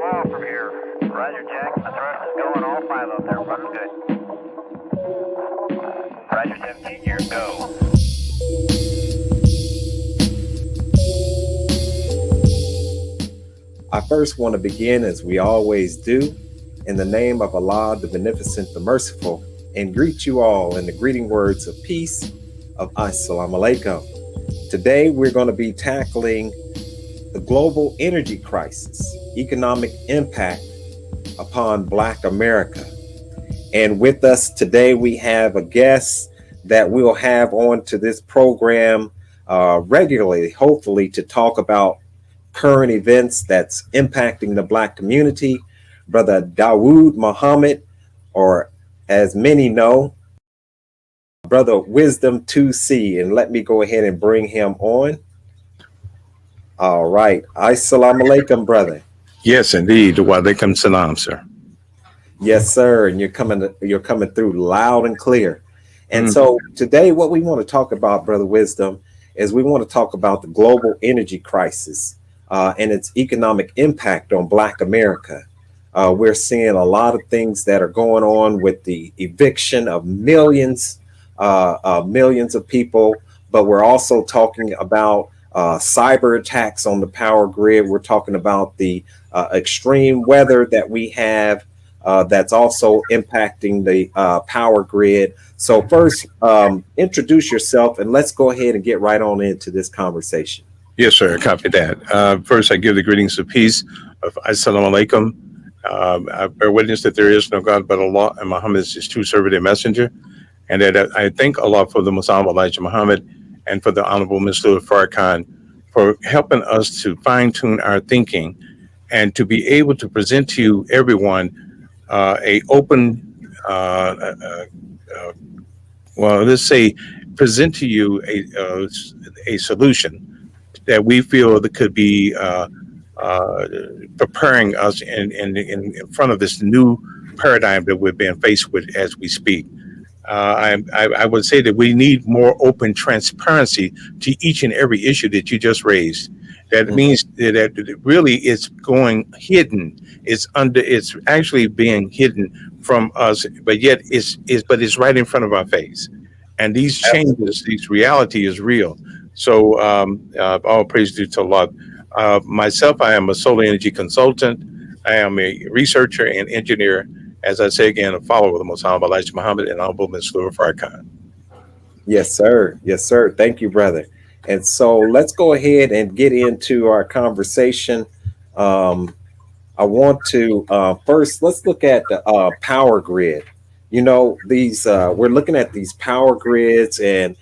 all from here. Roger, Jack. The thrust is going, all 5 up there. Running good. Roger, 17, here, go. I first want to begin, as we always do, in the name of Allah, the Beneficent, the Merciful, and greet you all in the greeting words of peace of Assalamu Alaikum. Today, we're going to be tackling the global energy crisis, economic impact upon Black America. And with us today, we have a guest that we'll have on to this program regularly, hopefully, to talk about current events that's impacting the Black community, Brother Dawud Muhammad, or as many know, Brother Wisdom 2C. And let me go ahead and bring him on. All right. Assalamu alaikum, brother. Yes, indeed. Wa alaikum salam, sir. Yes, sir. And you're coming through loud and clear. And so today, what we want to talk about, Brother Wisdom, is we want to talk about the global energy crisis and its economic impact on Black America. We're seeing a lot of things that are going on with the eviction of millions of people, but we're also talking about cyber attacks on the power grid. We're talking about the extreme weather that we have that's also impacting the power grid. So first, introduce yourself and let's go ahead and get right on into this conversation. Yes, sir. I copy that. First, I give the greetings of peace of Assalamu alaikum. I bear witness that there is no God but Allah, and Muhammad is his true servant and messenger. And that I thank Allah for the Muslim Elijah Muhammad and for the Honorable Mr. Farrakhan for helping us to fine-tune our thinking and to be able to present to you, everyone, a open, let's say, present to you a solution that we feel that could be preparing us in front of this new paradigm that we're being faced with as we speak. I would say that we need more open transparency to each and every issue that you just raised. That means that really it's going hidden. It's actually being hidden from us, but yet it's right in front of our face. And these changes, this reality is real. So all praise due to Allah. Myself, I am a solar energy consultant. I am a researcher and engineer. As I say again, a follower of the Muslim Elijah Muhammad and Honorable Mr. Farrakhan. Yes, sir. Yes, sir. Thank you, brother. And so let's go ahead and get into our conversation. I want to first, let's look at the power grid. You know, these we're looking at these power grids and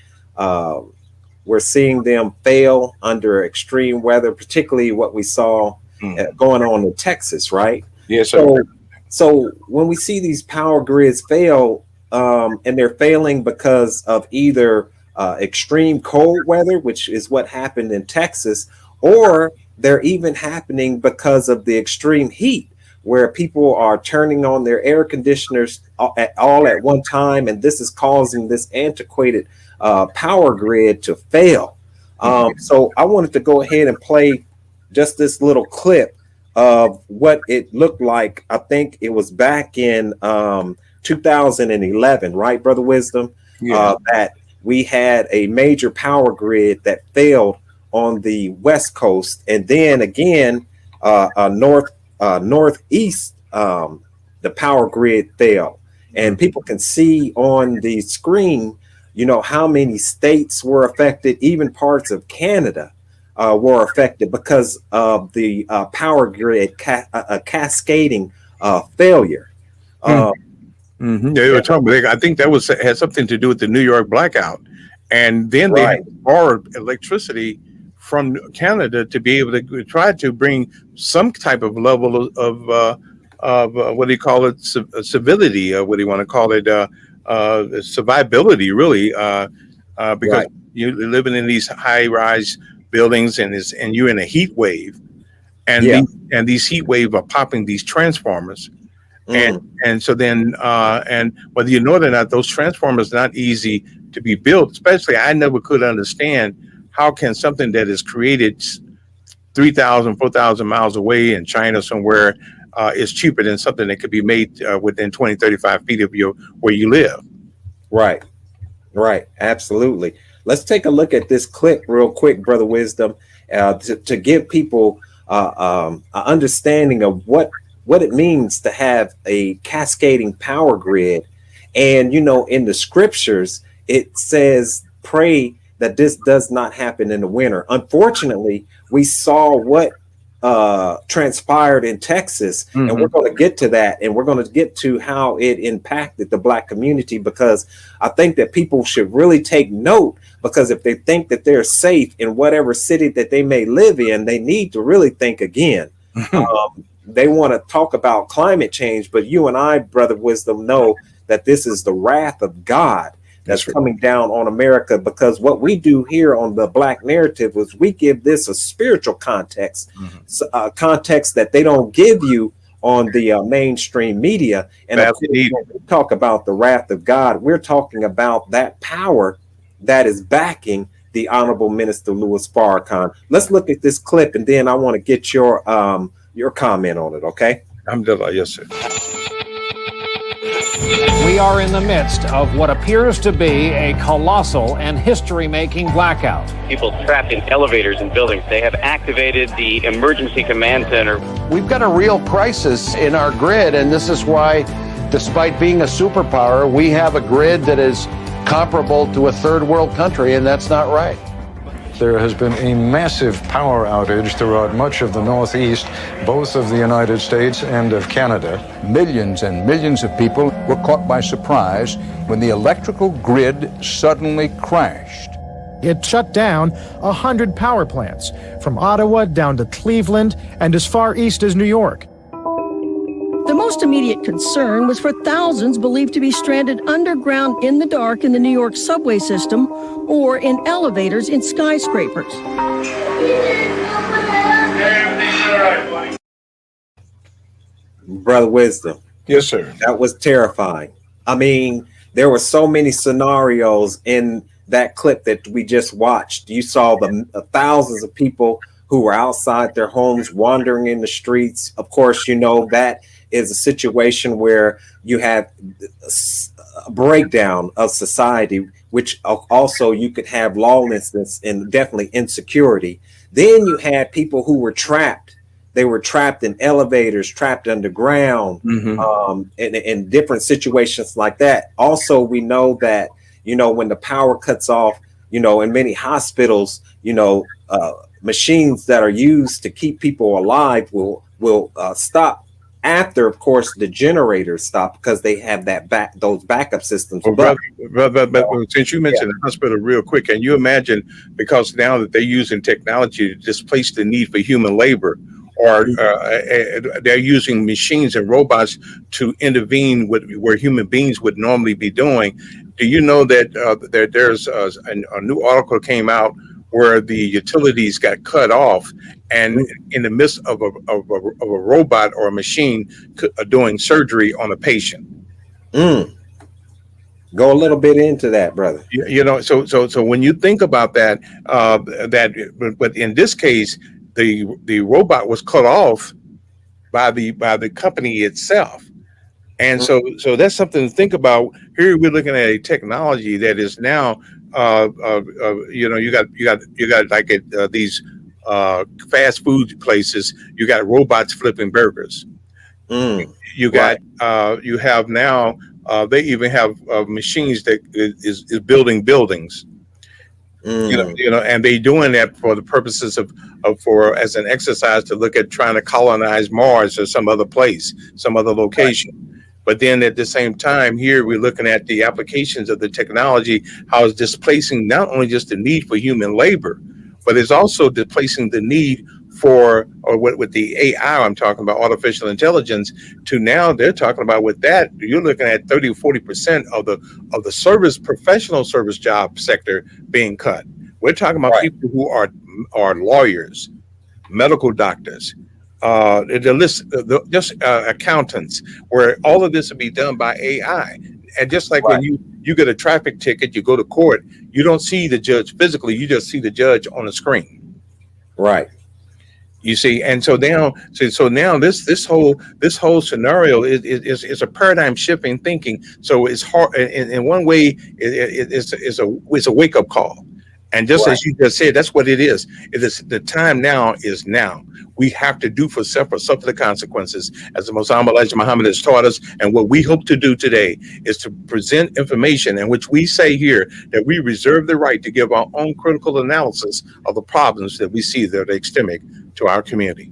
we're seeing them fail under extreme weather, particularly what we saw going on in Texas, right? Yes, sir. So when we see these power grids fail, and they're failing because of either extreme cold weather, which is what happened in Texas, or they're even happening because of the extreme heat, where people are turning on their air conditioners all at one time, and this is causing this antiquated power grid to fail. So I wanted to go ahead and play just this little clip of what it looked like. I think it was back in 2011, right, Brother Wisdom? Yeah. That we had a major power grid that failed on the West Coast, and then again, northeast, the power grid failed. And people can see on the screen, you know, how many states were affected, even parts of Canada were affected because of the power grid cascading failure. They were talking. I think that had something to do with the New York blackout, and then they had borrowed electricity from Canada to be able to try to bring some type of level of what do you call it, civility, or what do you want to call it, survivability, really, because you're living in these high-rise buildings and you're in a heat wave, and these heat wave are popping these transformers, and so then and whether you know it or not, those transformers are not easy to be built. Especially, I never could understand how can something that is created 3,000, 4,000 miles away in China somewhere is cheaper than something that could be made within 20, 35 feet of where you live. Right. Right. Absolutely. Let's take a look at this clip real quick, Brother Wisdom, to give people an understanding of what it means to have a cascading power grid. And, you know, in the scriptures, it says, pray that this does not happen in the winter. Unfortunately, we saw what transpired in Texas, and we're going to get to that, and we're going to get to how it impacted the Black community, because I think that people should really take note, because if they think that they're safe in whatever city that they may live in, they need to really think again. They want to talk about climate change, but you and I, Brother Wisdom, know that this is the wrath of God that's coming down on America, because what we do here on the Black Narrative is we give this a spiritual context, context that they don't give you on the mainstream media. And of course, when we talk about the wrath of God, we're talking about that power that is backing the Honorable Minister Louis Farrakhan. Let's look at this clip, and then I want to get your comment on it, okay? Alhamdulillah, yes, sir. We are in the midst of what appears to be a colossal and history-making blackout. People trapped in elevators and buildings. They have activated the emergency command center. We've got a real crisis in our grid, and this is why, despite being a superpower, we have a grid that is comparable to a third world country, and that's not right. There has been a massive power outage throughout much of the Northeast, both of the United States and of Canada. Millions and millions of people were caught by surprise when the electrical grid suddenly crashed. It shut down 100 power plants, from Ottawa down to Cleveland and as far east as New York. The most immediate concern was for thousands believed to be stranded underground in the dark in the New York subway system or in elevators in skyscrapers. Brother Wisdom. Yes, sir. That was terrifying. I mean, there were so many scenarios in that clip that we just watched. You saw the thousands of people who were outside their homes, wandering in the streets. Of course, you know, that is a situation where you have a breakdown of society, which also you could have lawlessness and definitely insecurity. Then you had people who were trapped. They were trapped in elevators, trapped underground, in different situations like that. Also, we know that, you know, when the power cuts off, you know, in many hospitals, you know, machines that are used to keep people alive will stop after, of course, the generators stop, because they have those backup systems. But since you mentioned the hospital real quick, can you imagine, because now that they're using technology to displace the need for human labor, or they're using machines and robots to intervene where human beings would normally be doing. Do you know that there's a new article came out where the utilities got cut off, and in the midst of a robot or a machine doing surgery on a patient? Go a little bit into that, brother. You know, so when you think about that, but in this case, the robot was cut off by the company itself. And so that's something to think about. Here we're looking at a technology that is now, you know, you got like these fast food places. You got robots flipping burgers. You got you have now they even have machines that is building buildings. You know, and they doing that for the purposes of as an exercise to look at trying to colonize Mars or some other place, some other location. But then at the same time, here we're looking at the applications of the technology, how it's displacing not only just the need for human labor, but it's also displacing the need for, or with the AI, I'm talking about artificial intelligence, to now they're talking about with that, you're looking at 30 or 40% of the professional service job sector being cut. We're talking about people who are lawyers, medical doctors, just accountants, where all of this will be done by AI. And just like when you get a traffic ticket, you go to court, you don't see the judge physically, you just see the judge on the screen. Right. You see, and so now, this whole scenario is a paradigm shift in thinking. So it's hard in one way. It's a wake up call, and just as you just said, that's what it is. It is the time now is now. We have to do for self or suffer the consequences, as the Most Honorable Elijah Muhammad has taught us. And what we hope to do today is to present information in which we say here that we reserve the right to give our own critical analysis of the problems that we see that are extended to our community.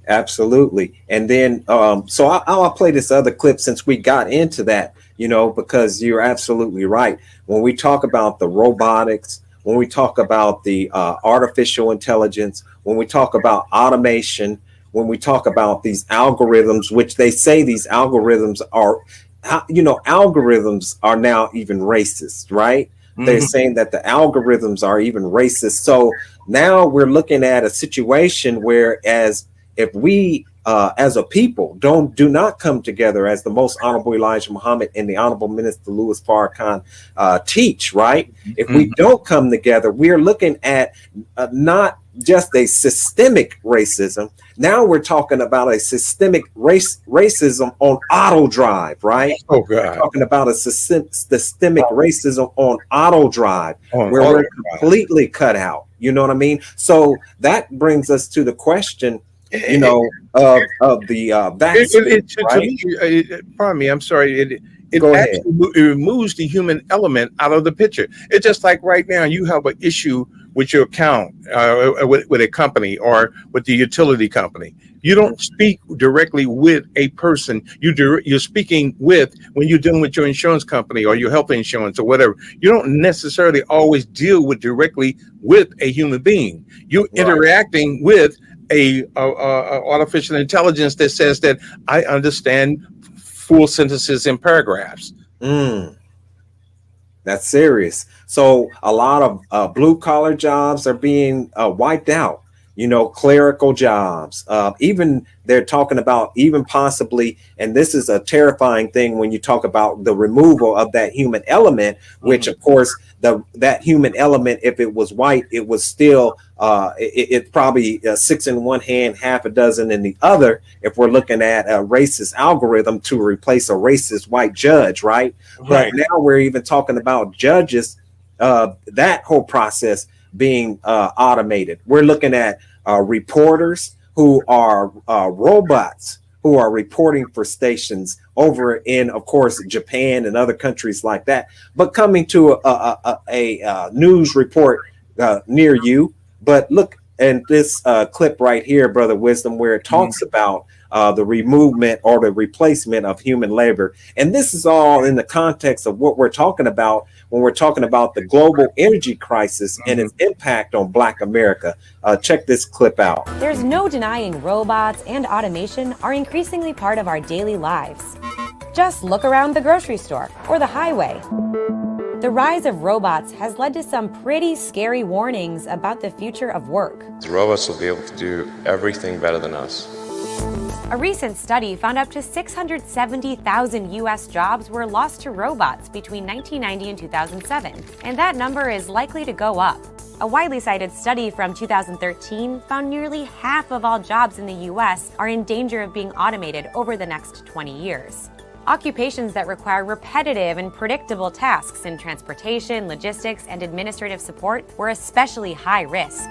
Absolutely. And then, so I'll play this other clip since we got into that, because you're absolutely right. When we talk about the robotics, when we talk about the artificial intelligence, when we talk about automation, when we talk about these algorithms, which they say these algorithms are, algorithms are now even racist, right? They're saying that the algorithms are even racist. So now we're looking at a situation where, as if we as a people do not come together, as the Most Honorable Elijah Muhammad and the Honorable Minister Louis Farrakhan teach, right? If we don't come together, we're looking at not just a systemic racism. Now we're talking about a systemic racism on auto drive, right? Oh God! We're talking about a systemic racism on auto drive, where we're completely cut out. You know what I mean? So that brings us to the question, of the vaccine. Pardon me, I'm sorry. It Go actually removes the human element out of the picture. It's just like right now you have an issue with your account with a company or with the utility company. You don't speak directly with a person. You're speaking with, when you're dealing with your insurance company or your health insurance or whatever, you don't necessarily always deal with directly with a human being. You're interacting with a artificial intelligence that says that I understand full sentences and paragraphs. That's serious. So a lot of blue collar jobs are being wiped out, clerical jobs. Even they're talking about even possibly, and this is a terrifying thing when you talk about the removal of that human element, which of course that human element, if it was white, it was still it's probably 6 in one hand, half a dozen in the other, if we're looking at a racist algorithm to replace a racist white judge, right? But now we're even talking about judges, that whole process being automated. We're looking at reporters who are robots, who are reporting for stations over in, of course, Japan and other countries like that, but coming to a news report near you. But look, and this clip right here, Brother Wisdom, where it talks about the removement or the replacement of human labor. And this is all in the context of what we're talking about when we're talking about the global energy crisis and its impact on Black America. Check this clip out. There's no denying robots and automation are increasingly part of our daily lives. Just look around the grocery store or the highway. The rise of robots has led to some pretty scary warnings about the future of work. The robots will be able to do everything better than us. A recent study found up to 670,000 U.S. jobs were lost to robots between 1990 and 2007, and that number is likely to go up. A widely cited study from 2013 found nearly half of all jobs in the U.S. are in danger of being automated over the next 20 years. Occupations that require repetitive and predictable tasks in transportation, logistics, and administrative support were especially high risk.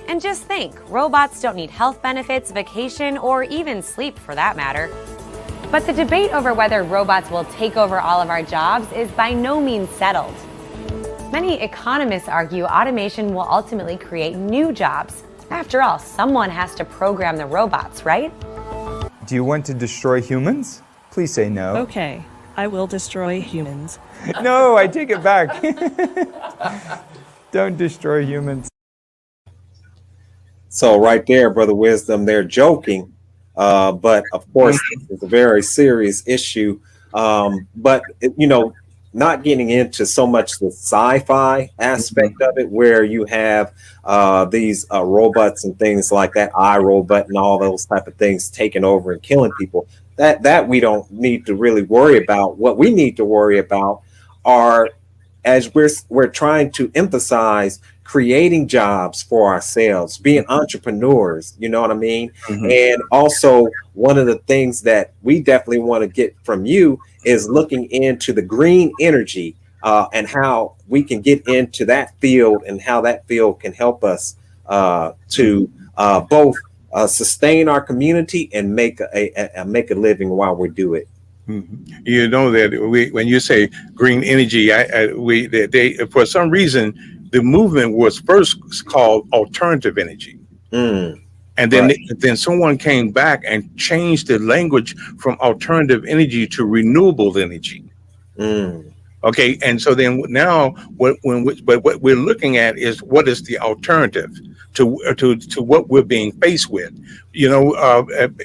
And just think, robots don't need health benefits, vacation, or even sleep for that matter. But the debate over whether robots will take over all of our jobs is by no means settled. Many economists argue automation will ultimately create new jobs. After all, someone has to program the robots, right? Do you want to destroy humans? Please say no. Okay, I will destroy humans. No, I take it back. Don't destroy humans. So right there, Brother Wisdom, they're joking. But of course, it's a very serious issue. But, not getting into so much the sci-fi aspect of it, where you have these robots and things like that, iRobot and all those type of things taking over and killing people. That we don't need to really worry about. What we need to worry about are as we're trying to emphasize creating jobs for ourselves, being entrepreneurs, you know what I mean? And also one of the things that we definitely want to get from you is looking into the green energy and how we can get into that field and how that field can help us to both sustain our community and make a living while we do it. You know that when you say green energy, they for some reason the movement was first called alternative energy, and then someone came back and changed the language from alternative energy to renewable energy. Okay, and so then now what we're looking at is what is the alternative to what we're being faced with. You know,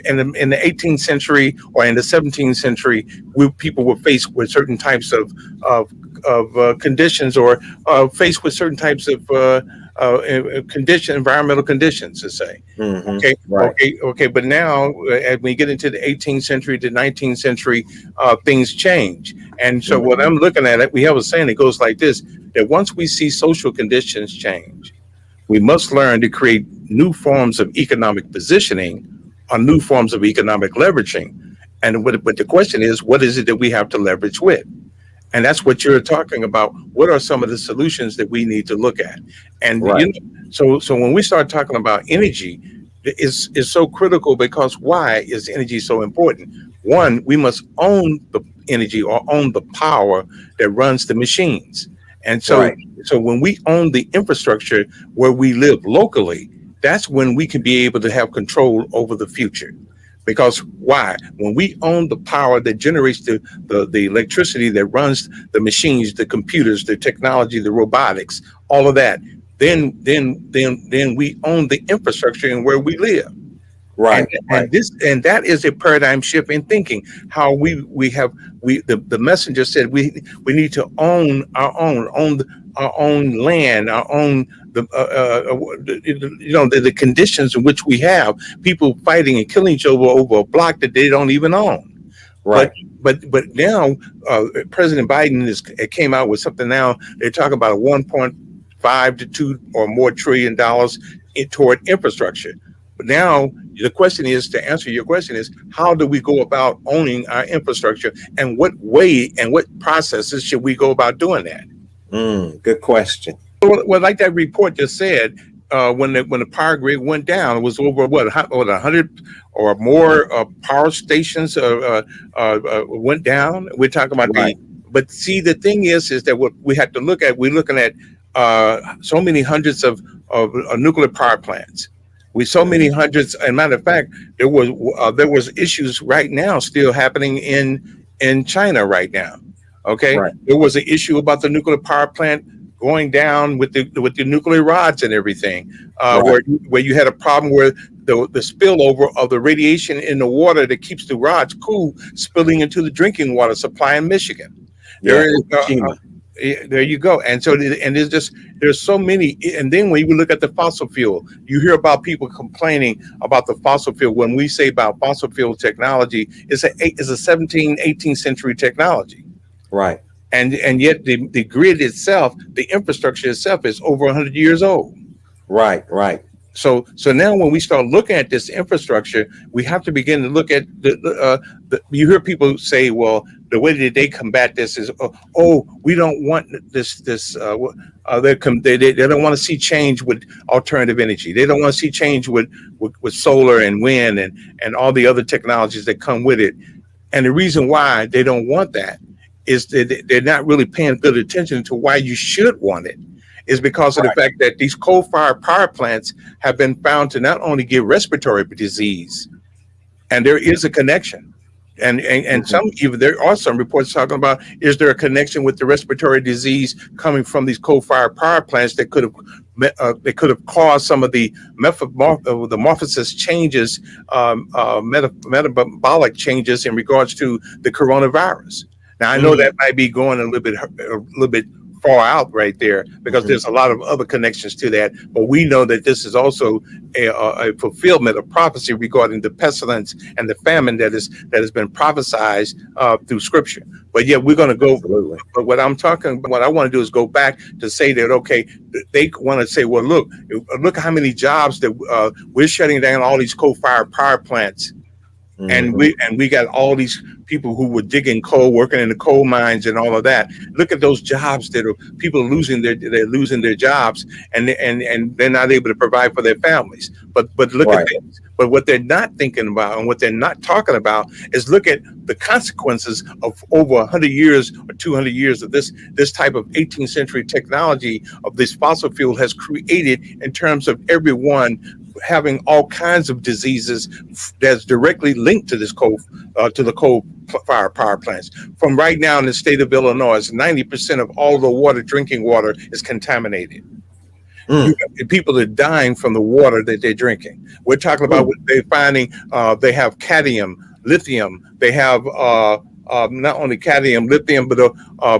in the 18th century or in the 17th century, people were faced with certain types of conditions, or faced with certain types of environmental conditions, to say. Okay. But now, as we get into the 18th century to 19th century, things change. And so what I'm looking at, we have a saying that goes like this: that once we see social conditions change, we must learn to create new forms of economic positioning or new forms of economic leveraging. And but the question is, what is it that we have to leverage with? And that's what you're talking about. What are some of the solutions that we need to look at? And you know, so when we start talking about energy, is so critical, because why is energy so important? One, we must own the energy or own the power that runs the machines. And so, so when we own the infrastructure where we live locally, that's when we can be able to have control over the future. Because why? When we own the power that generates the electricity that runs the machines, the computers, the technology, the robotics, all of that, then we own the infrastructure and where we live. And that is a paradigm shift in thinking. How the messenger said we need to own our own land, our own the conditions in which we have people fighting and killing each other over a block that they don't even own. But now President Biden came out with something. Now they're talking about a 1.5 to 2 or more $trillion toward infrastructure. But now the question is, to answer your question, is how do we go about owning our infrastructure, and what way and what processes should we go about doing that? Good question. Well, like that report just said, when the power grid went down, it was over 100 or more power stations went down. We're talking about but see, the thing is that what we have to look at, we're looking at so many hundreds of nuclear power plants. So many hundreds, and matter of fact, there was issues right now still happening in China right now. Okay, there was an issue about the nuclear power plant going down with the nuclear rods and everything, where you had a problem where the spillover of the radiation in the water that keeps the rods cool spilling into the drinking water supply in Michigan. There you go. And so, and there's so many. And then when you look at the fossil fuel, you hear about people complaining about the fossil fuel. When we say about fossil fuel technology, it's a 17th, 18th century technology. And yet the grid itself, the infrastructure itself, is over 100 years old. So now when we start looking at this infrastructure, we have to begin to look at you hear people say, well, the way that they combat this is, we don't want this. They don't want to see change with alternative energy. They don't want to see change with solar and wind and all the other technologies that come with it. And the reason why they don't want that is that they're not really paying good attention to why you should want it. Is because of the fact that these coal-fired power plants have been found to not only give respiratory disease, and there is a connection, and there are some reports talking about, is there a connection with the respiratory disease coming from these coal-fired power plants that could have caused some of the morphosis changes, metabolic changes in regards to the coronavirus. Now I know that might be going a little bit far out right there, because there's a lot of other connections to that. But we know that this is also a fulfillment of prophecy regarding the pestilence and the famine that has been prophesied through Scripture. But yet we're going to go. Absolutely. But what I want to do is go back to say that, okay, they want to say, well, look how many jobs that we're shutting down all these coal-fired power plants. And we got all these people who were digging coal, working in the coal mines and all of that. Look at those jobs that are people losing their jobs, and they're not able to provide for their families. But look at this. But what they're not thinking about and what they're not talking about is look at the consequences of over 100 years or 200 years of this type of 18th century technology of this fossil fuel has created in terms of everyone having all kinds of diseases that's directly linked to this to the coal-fired power plants. From right now in the state of Illinois, 90% of all the drinking water is contaminated. People are dying from the water that they're drinking. We're talking about what they're finding. They have cadmium, lithium. They have not only cadmium, lithium, but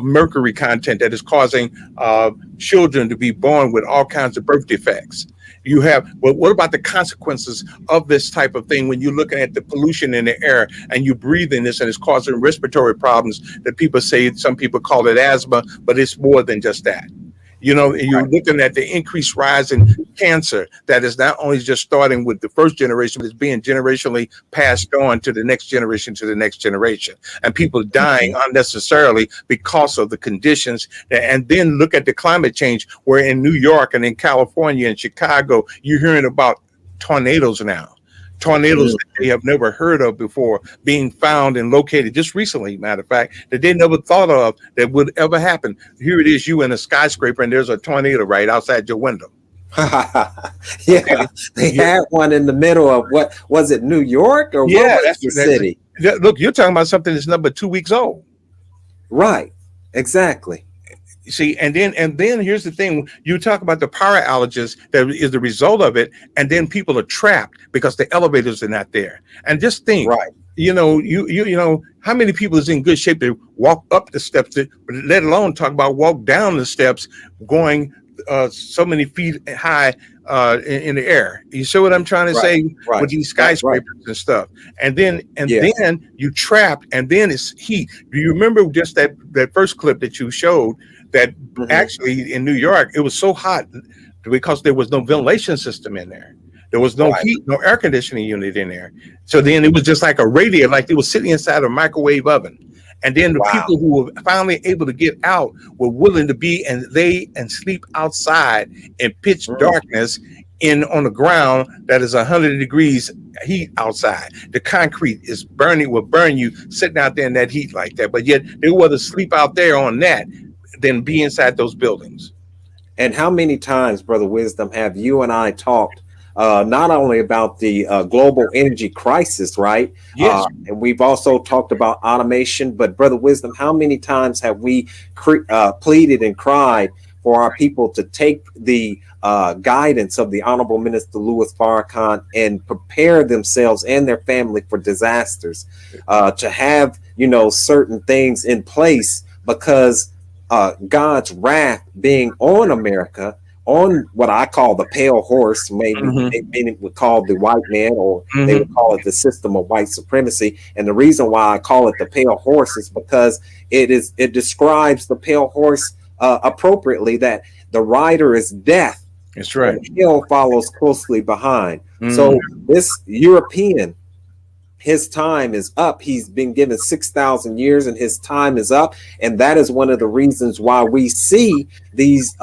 mercury content that is causing children to be born with all kinds of birth defects. You have, well, what about the consequences of this type of thing when you're looking at the pollution in the air and you breathe in this and it's causing respiratory problems that people say, some people call it asthma, but it's more than just that. You know, you're looking at the increased rise in cancer that is not only just starting with the first generation, but it's being generationally passed on to the next generation, and people dying unnecessarily because of the conditions. And then look at the climate change, where in New York and in California and Chicago, you're hearing about tornadoes now. Tornadoes that they have never heard of before being found and located just recently, matter of fact, that they never thought of that would ever happen. Here it is, you in a skyscraper, and there's a tornado right outside your window. They had one in the middle of, what was it, New York, or what was the city? Look, you're talking about something that's number 2 weeks old. Right, exactly. See, and then here's the thing: you talk about the power outages that is the result of it, and then people are trapped because the elevators are not there. And just think, you know, how many people is in good shape to walk up the steps, let alone talk about walk down the steps, going so many feet high in the air. You see what I'm trying to say with these skyscrapers and stuff? And then you trapped, and then it's heat. Do you remember just that first clip that you showed? That actually in New York, it was so hot because there was no ventilation system in there. There was no heat, no air conditioning unit in there. So then it was just like a radiator, like they were sitting inside a microwave oven. And then the people who were finally able to get out were willing to be and sleep outside in pitch darkness on the ground that is 100 degrees heat outside. The concrete is will burn you sitting out there in that heat like that. But yet they would rather sleep out there on that than be inside those buildings. And how many times, Brother Wisdom, have you and I talked not only about the global energy crisis, right? Yes. And we've also talked about automation, but Brother Wisdom, how many times have we pleaded and cried for our people to take the guidance of the Honorable Minister Louis Farrakhan and prepare themselves and their family for disasters, to have, you know, certain things in place, because God's wrath being on America, on what I call the pale horse, maybe many would call the white man, or they would call it the system of white supremacy. And the reason why I call it the pale horse is because it describes the pale horse appropriately, that the rider is death. That's right. And hell follows closely behind. So this European, his time is up. He's been given 6,000 years and his time is up. And that is one of the reasons why we see these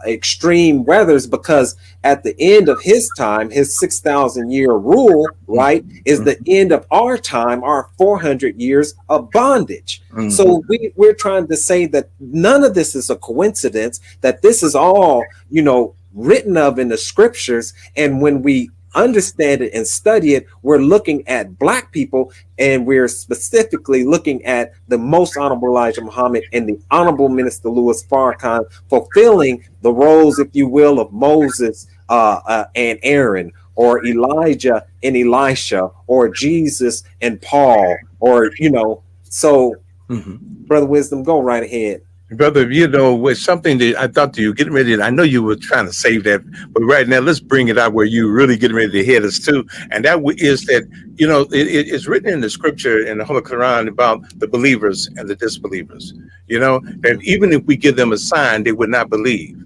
extreme weathers, because at the end of his time, his 6,000 year rule, right, is the end of our time, our 400 years of bondage. So we're trying to say that none of this is a coincidence, that this is all, you know, written of in the scriptures. And when we understand it and study it, we're looking at Black people, and we're specifically looking at the Most Honorable Elijah Muhammad and the Honorable Minister Louis Farrakhan fulfilling the roles, if you will, of Moses and Aaron, or Elijah and Elisha, or Jesus and Paul, or, you know. So Brother Wisdom, go right ahead. Brother, with something that I thought you were getting ready, I know you were trying to save that, but right now let's bring it out where you're really getting ready to hit us too. And that is that, it's written in the scripture in the Holy Quran about the believers and the disbelievers, that even if we give them a sign, they would not believe.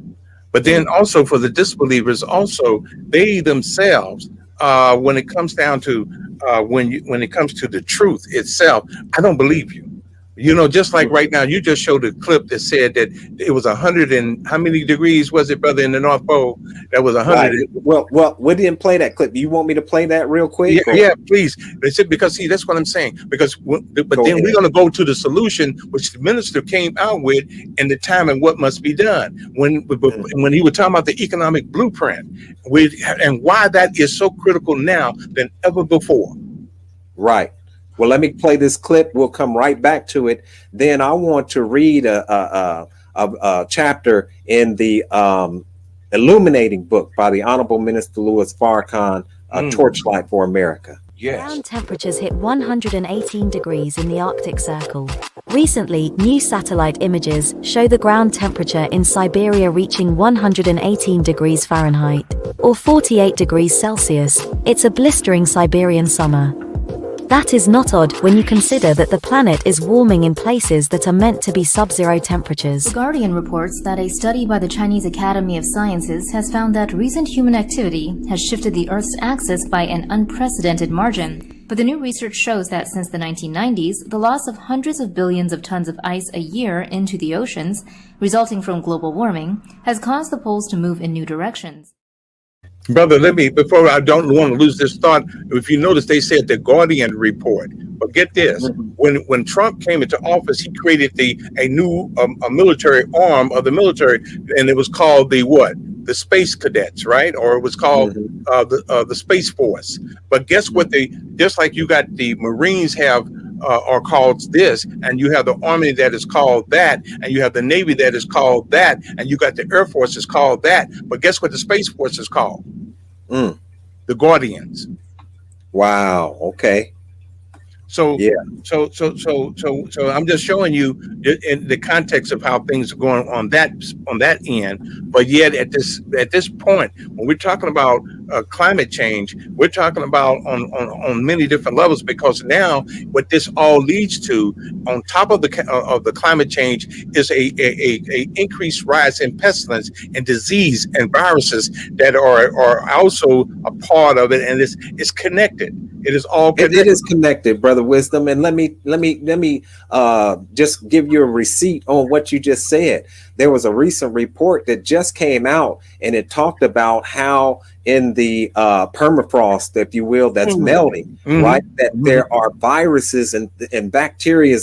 But then also for the disbelievers, also they themselves, when it comes down to, when it comes to the truth itself, I don't believe you. Just like right now, you just showed a clip that said that it was 100 and how many degrees was it, brother, in the North Pole? That was 100. Right. Well, we didn't play that clip. You want me to play that real quick? Yeah, please. They said, because see, that's what I'm saying. But then we're going to go to the solution, which the minister came out with, and the time and what must be done. When he was talking about the economic blueprint, and why that is so critical now than ever before. Right. Well, let me play this clip. We'll come right back to it. Then I want to read a chapter in the illuminating book by the Honorable Minister Louis Farrakhan, Torchlight for America. Yes. Ground temperatures hit 118 degrees in the Arctic Circle. Recently, new satellite images show the ground temperature in Siberia reaching 118 degrees Fahrenheit, or 48 degrees Celsius. It's a blistering Siberian summer. That is not odd when you consider that the planet is warming in places that are meant to be sub-zero temperatures. The Guardian reports that a study by the Chinese Academy of Sciences has found that recent human activity has shifted the Earth's axis by an unprecedented margin. But the new research shows that since the 1990s, the loss of hundreds of billions of tons of ice a year into the oceans, resulting from global warming, has caused the poles to move in new directions. Brother, before I don't want to lose this thought, if you notice, they said the Guardian report. But get this, when Trump came into office, he created a new military arm of the military, and it was called the Space Cadets, right? Or it was called the Space Force. But guess what? Just like you got the Marines are called this, and you have the Army that is called that, and you have the Navy that is called that, and you got the Air Force is called that. But guess what the Space Force is called? The Guardians. Wow. Okay. So yeah. So I'm just showing you in the context of how things are going on that end. But yet at this point, when we're talking about climate change, we're talking about on many different levels, because now what this all leads to, on top of the climate change, is a increased rise in pestilence and disease and viruses that are also a part of it, and it's connected. It is all connected. It is connected, Brother Wisdom. And let me just give you a receipt on what you just said. There was a recent report that just came out, and it talked about how in the permafrost, if you will, that's melting, right? That there are viruses and bacteria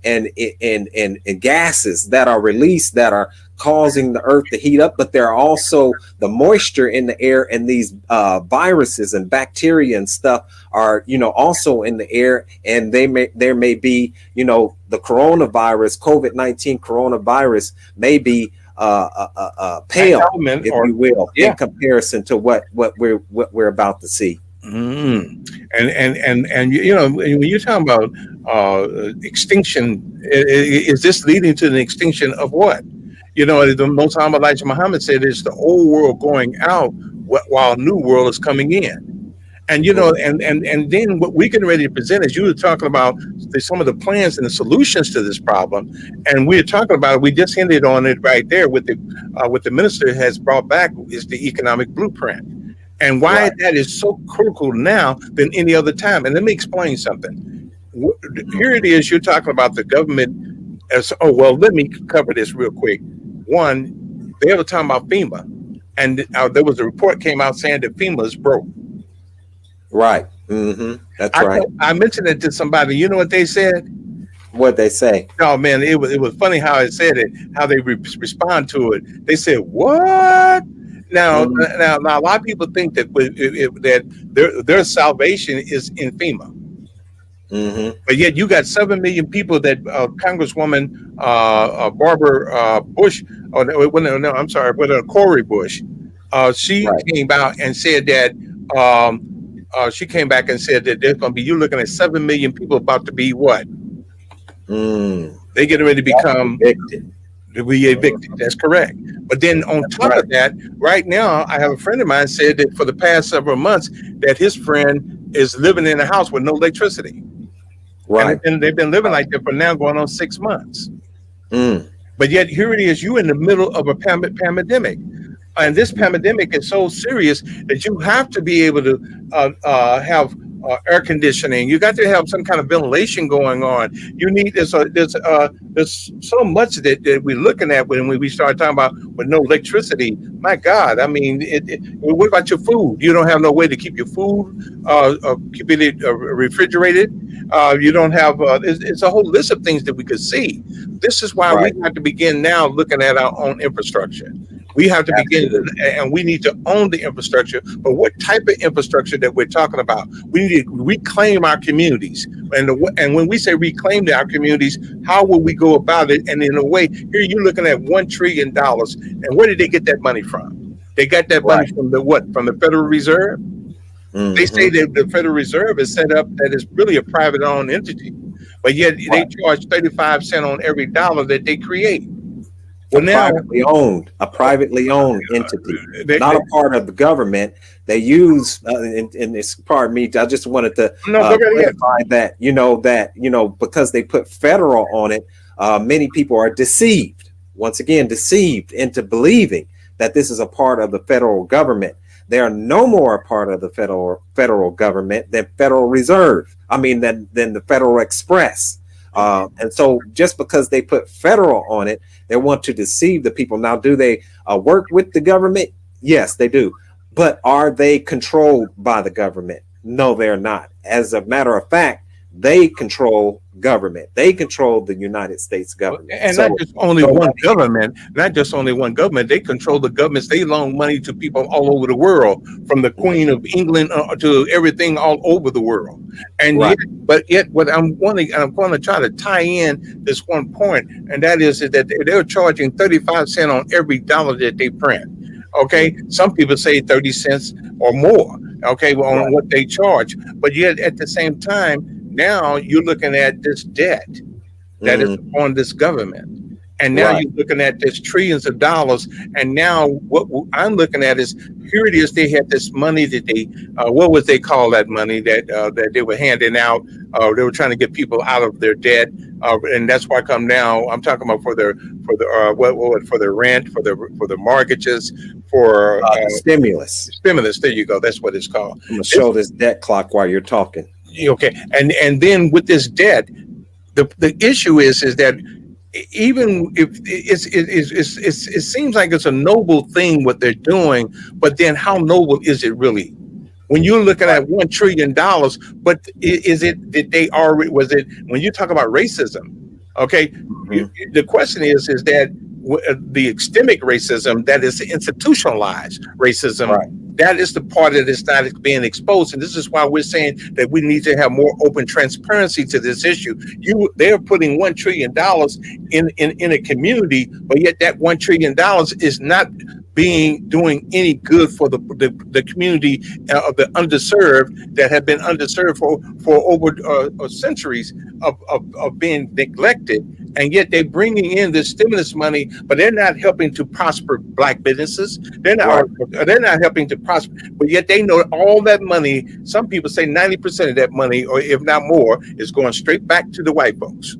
and gases that are released that are causing the earth to heat up, but there are also the moisture in the air, and these viruses and bacteria and stuff are, also in the air, and there may be, the coronavirus, COVID-19 coronavirus may be pale, if you will, in comparison to what we're about to see. And when you're talking about extinction, is this leading to the extinction of what? The Most High Elijah Muhammad said it's the old world going out while new world is coming in. And and then what we're getting ready to present is, you were talking about some of the plans and the solutions to this problem, and we're talking about it. We just hinted on it right there with what the minister has brought back is the economic blueprint, and why that is so critical now than any other time. And let me explain something. Here it is. You're talking about the government. Let me cover this real quick. One, they were talking about FEMA, and there was a report came out saying that FEMA is broke. Right. That's right. I mentioned it to somebody. You know what they said? What they say? Oh man, it was funny how it said it, how they respond to it. They said, "What?" Now, a lot of people think that their salvation is in FEMA. But yet you got 7 million people that Congresswoman Barbara Bush, Cori Bush, she came out and said that she came back and said that there's going to be, you're looking at 7 million people about to be what? They're getting ready to become evicted. We evicted. That's correct. But then on top of that, right now, I have a friend of mine said that for the past several months that his friend is living in a house with no electricity. Right. And they've been living like that for now going on 6 months. Mm. But yet here it is, you in the middle of a pandemic. And this pandemic is so serious that you have to be able to have air conditioning. You got to have some kind of ventilation going on. You need there's so much that we're looking at when we start talking about with no electricity. My God, I mean, what about your food? You don't have no way to keep your food, keep it refrigerated. You don't have. It's a whole list of things that we could see. This is why we have to begin now looking at our own infrastructure. We have to begin, and we need to own the infrastructure. But what type of infrastructure that we're talking about? We need to reclaim our communities. And when we say reclaim our communities, how will we go about it? And in a way, here you're looking at $1 trillion. And where did they get that money from? They got that money from the what? From the Federal Reserve? Mm-hmm. They say that the Federal Reserve is set up that is really a private owned entity. But yet they charge 35 cents on every dollar that they create. Well, a privately owned entity, not a part of the government. They use, and it's, pardon me, I just wanted to clarify that, because they put federal on it, many people are deceived, once again, deceived into believing that this is a part of the federal government. They are no more a part of the federal government than Federal Reserve. Than the Federal Express. And so just because they put federal on it, they want to deceive the people. Now, do they work with the government? Yes, they do. But are they controlled by the government? No, they're not. As a matter of fact, they control government. They control the United States government. And not just only one government, they control the governments. They loan money to people all over the world, from the Queen of England to everything all over the world. And yet what I'm going to try to tie in this one point, and that is that they're charging 35 cents on every dollar that they print. Okay, some people say 30 cents or more. Okay, on what they charge, but yet at the same time, now you're looking at this debt that is on this government, and now you're looking at this trillions of dollars. And now what I'm looking at is, here it is. They had this money that they what was they call that money that they were handing out? They were trying to get people out of their debt, and that's why come now. I'm talking about for the rent, for the mortgages, for stimulus. Stimulus. There you go. That's what it's called. I'm gonna show this debt clock while you're talking. Okay, and then with this debt, the issue is that even if it seems like it's a noble thing what they're doing, but then how noble is it really? When you're looking at $1 trillion, but is it that they already was it when you talk about racism? Okay, the question is that the systemic racism, that is institutionalized racism, that is the part that is not being exposed. And this is why we're saying that we need to have more open transparency to this issue. They're putting $1 trillion in a community, but yet that $1 trillion is not doing any good for the community of the underserved that have been underserved for over centuries of being neglected. And yet they're bringing in this stimulus money, but they're not helping to prosper Black businesses. They're not helping to prosper, but yet they know all that money. Some people say 90% of that money, or if not more, is going straight back to the white folks.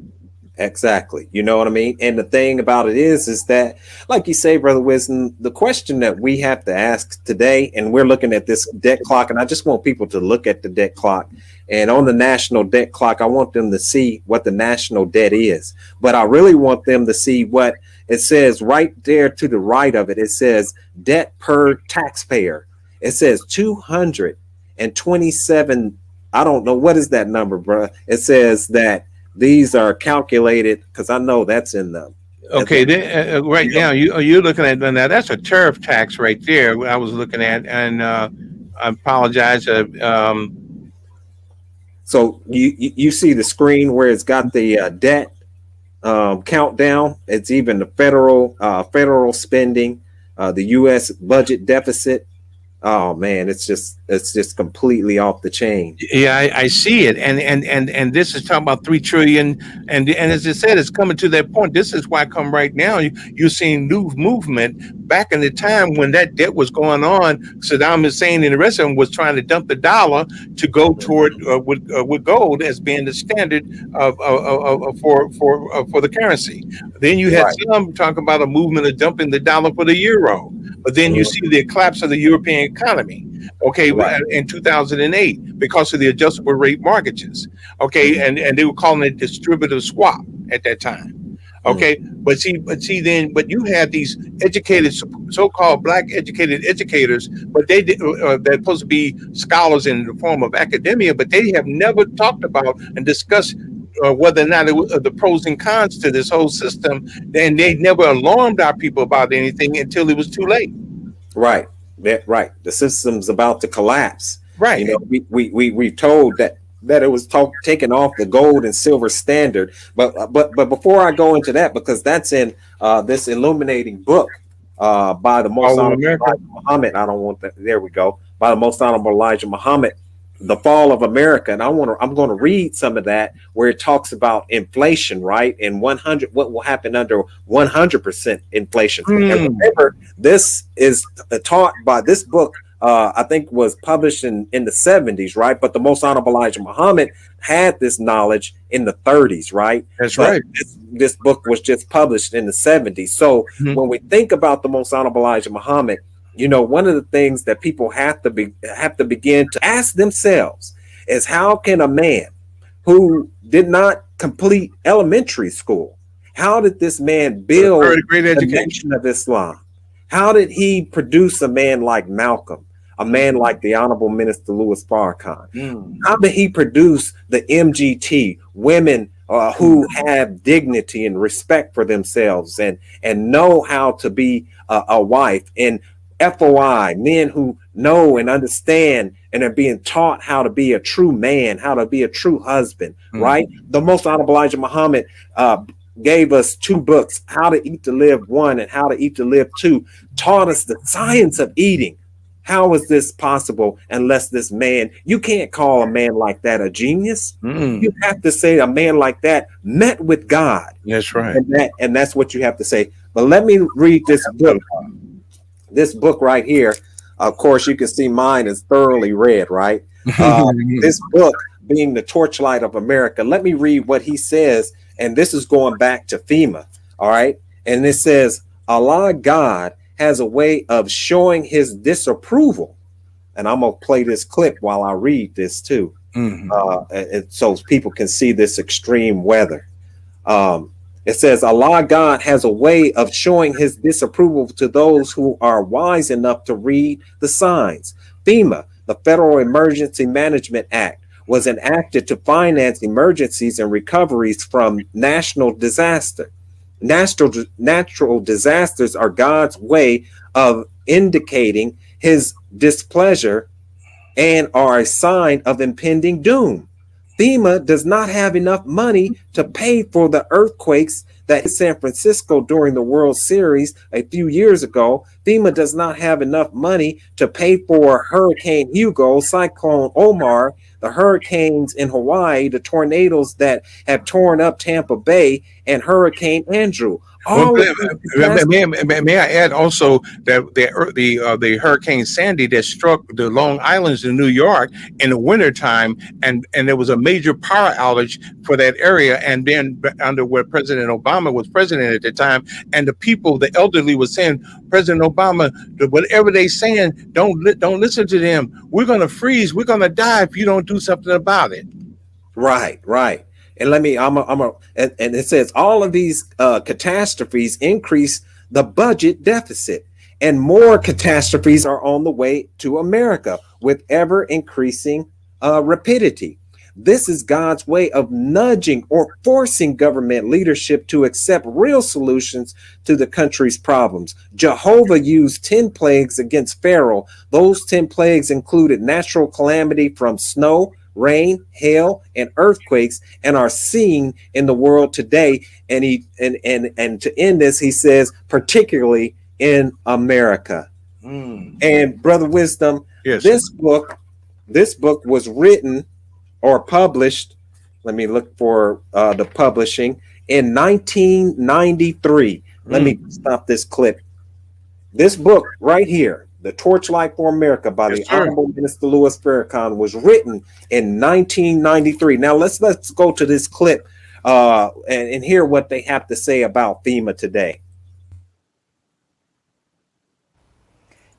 Exactly. You know what I mean? And the thing about it is that, like you say, Brother Wisdom, the question that we have to ask today, and we're looking at this debt clock, and I just want people to look at the debt clock. And on the national debt clock, I want them to see what the national debt is. But I really want them to see what it says right there to the right of it. It says debt per taxpayer. It says 227. I don't know. What is that number, bro? It says that these are calculated, because I know that's in them. Okay, right now you're looking at now. That's a tariff tax right there. I was looking at, and I apologize. So you see the screen where it's got the debt countdown. It's even the federal spending, the U.S. budget deficit. Oh man, it's just completely off the chain. Yeah, I see it, and this is talking about 3 trillion, and as I said, it's coming to that point. This is why, come right now, you're seeing new movement. Back in the time when that debt was going on, Saddam Hussein and the rest of them was trying to dump the dollar to go toward with gold as being the standard for the currency. Then you had some talking about a movement of dumping the dollar for the euro, but then you see the collapse of the European economy. Okay, in 2008, because of the adjustable rate mortgages. Okay, and they were calling it distributive swap at that time. Okay, but you had these educated, so-called black educated educators, but they're supposed to be scholars in the form of academia, but they have never talked about and discussed whether or not it was the pros and cons to this whole system, and they never alarmed our people about anything until it was too late. Right. Right. The system's about to collapse. Right. You know, we told that it was taken off the gold and silver standard. But before I go into that, because that's in this illuminating book by the most honorable Elijah Muhammad. I don't want that. There we go. By the most honorable Elijah Muhammad, The Fall of America. And I'm going to read some of that where it talks about inflation, right? And what will happen under 100% inflation. And remember, this is taught by this book, I think was published in the 70s, right? But the most honorable Elijah Muhammad had this knowledge in the 30s, right? That's right. This book was just published in the 70s. So when we think about the most honorable Elijah Muhammad, you know, one of the things that people have to begin to ask themselves is, how can a man who did not complete elementary school, how did this man build a great education the nation of Islam? How did he produce a man like Malcolm, a man like the Honorable Minister Louis Farrakhan? How did he produce the MGT, women who have dignity and respect for themselves and know how to be a wife, and FOI, men who know and understand and are being taught how to be a true man, how to be a true husband, right? The most honorable Elijah Muhammad gave us 2 books, How to Eat to Live 1 and How to Eat to Live 2, taught us the science of eating. How is this possible unless this man, you can't call a man like that a genius. You have to say a man like that met with God. That's right. And that's what you have to say. But let me read this book. This book right here, of course, you can see mine is thoroughly read, right? This book being the Torchlight of America. Let me read what he says. And this is going back to FEMA. All right. And it says, Allah God has a way of showing his disapproval. And I'm going to play this clip while I read this too. So people can see this extreme weather. It says, Allah God has a way of showing his disapproval to those who are wise enough to read the signs. FEMA, the Federal Emergency Management Act, was enacted to finance emergencies and recoveries from national disaster. Natural disasters are God's way of indicating his displeasure and are a sign of impending doom. FEMA does not have enough money to pay for the earthquakes that hit San Francisco during the World Series a few years ago. FEMA does not have enough money to pay for Hurricane Hugo, Cyclone Omar, the hurricanes in Hawaii, the tornadoes that have torn up Tampa Bay, and Hurricane Andrew. May I add also that the Hurricane Sandy that struck the Long Islands in New York in the wintertime, and there was a major power outage for that area, and then under where President Obama was president at the time, and the people, the elderly, was saying, President Obama, whatever they saying, don't listen to them. We're gonna freeze. We're gonna die if you don't do something about it. Right. And let me, and it says all of these catastrophes increase the budget deficit, and more catastrophes are on the way to America with ever increasing rapidity. This is God's way of nudging or forcing government leadership to accept real solutions to the country's problems. Jehovah used 10 plagues against Pharaoh. Those 10 plagues included natural calamity from snow, rain, hail, and earthquakes, and are seen in the world today. And to end this, he says, particularly in America. And Brother Wisdom, Yes. this book was written or published. Let me look for the publishing in 1993. Let me stop this clip. This book right here, The Torchlight for America by the Honorable Minister Louis Farrakhan, was written in 1993. Now let's go to this clip and hear what they have to say about FEMA today.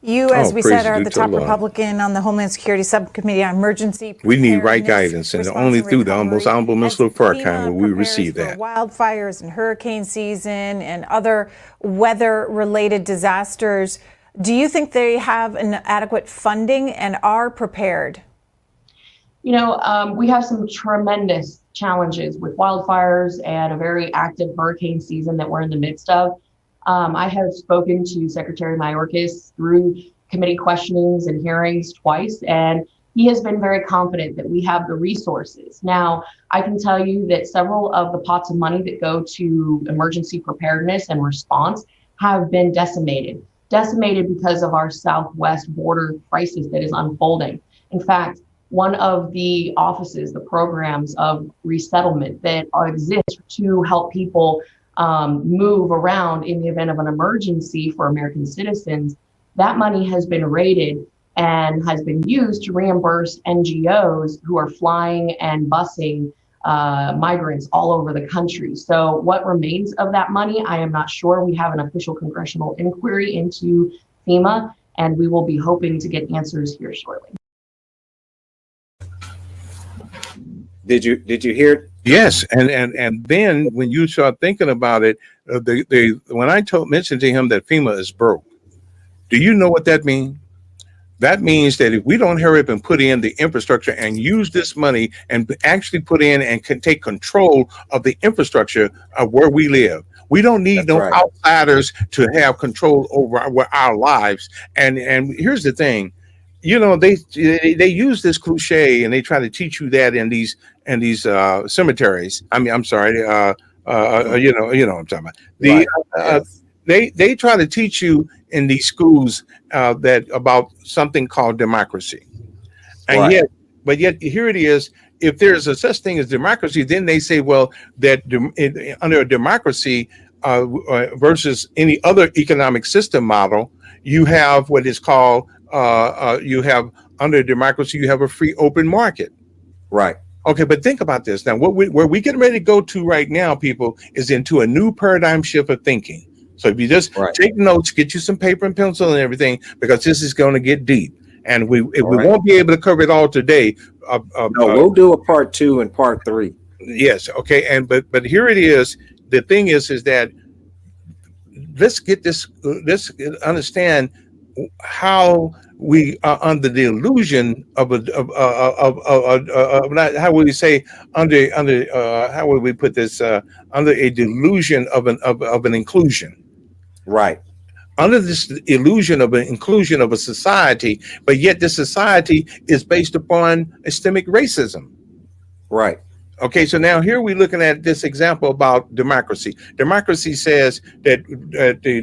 You, as we said, are the top Republican on the Homeland Security Subcommittee on Emergency. We need right guidance, and only through the Most Honorable Minister Farrakhan will we receive that. Wildfires and hurricane season and other weather-related disasters. Do you think they have an adequate funding and are prepared? You know, we have some tremendous challenges with wildfires and a very active hurricane season that we're in the midst of. I have spoken to Secretary Mayorkas through committee questionings and hearings twice, and he has been very confident that we have the resources. Now, I can tell you that several of the pots of money that go to emergency preparedness and response have been decimated because of our southwest border crisis that is unfolding. In fact, one of the offices, the programs of resettlement that exist to help people move around in the event of an emergency for American citizens, that money has been raided and has been used to reimburse NGOs who are flying and busing migrants all over the country. So what remains of that money, I am not sure. We have an official congressional inquiry into FEMA, and we will be hoping to get answers here shortly. Did you hear? Yes, and then when you start thinking about it, when I mentioned to him that FEMA is broke, do you know what that means? That means that if we don't hurry up and put in the infrastructure and use this money and actually put in and can take control of the infrastructure of where we live, we don't need outsiders to have control over our lives. And here's the thing. You know, they use this cliche and they try to teach you that in these cemeteries. I mean, I'm sorry, you know what I'm talking about. They try to teach you in these schools that about something called democracy, and yet here it is. If there's a such thing as democracy, then they say, well, that under a democracy versus any other economic system model, you have what is called you have under democracy, you have a free open market. Right. Okay, but think about this now. Where we getting ready to go to right now, people, is into a new paradigm shift of thinking. So if you just take notes, get you some paper and pencil and everything, because this is going to get deep, and we won't be able to cover it all today. No, we'll do a part 2 and part 3. Yes. Okay. And but here it is. The thing is that let's get this. Let's understand how we are under the illusion of not, how would we say, under how would we put this, under a delusion of an inclusion, right? Under this illusion of an inclusion of a society, but yet this society is based upon systemic racism, right? Okay, so now here we're looking at this example about democracy. Democracy says that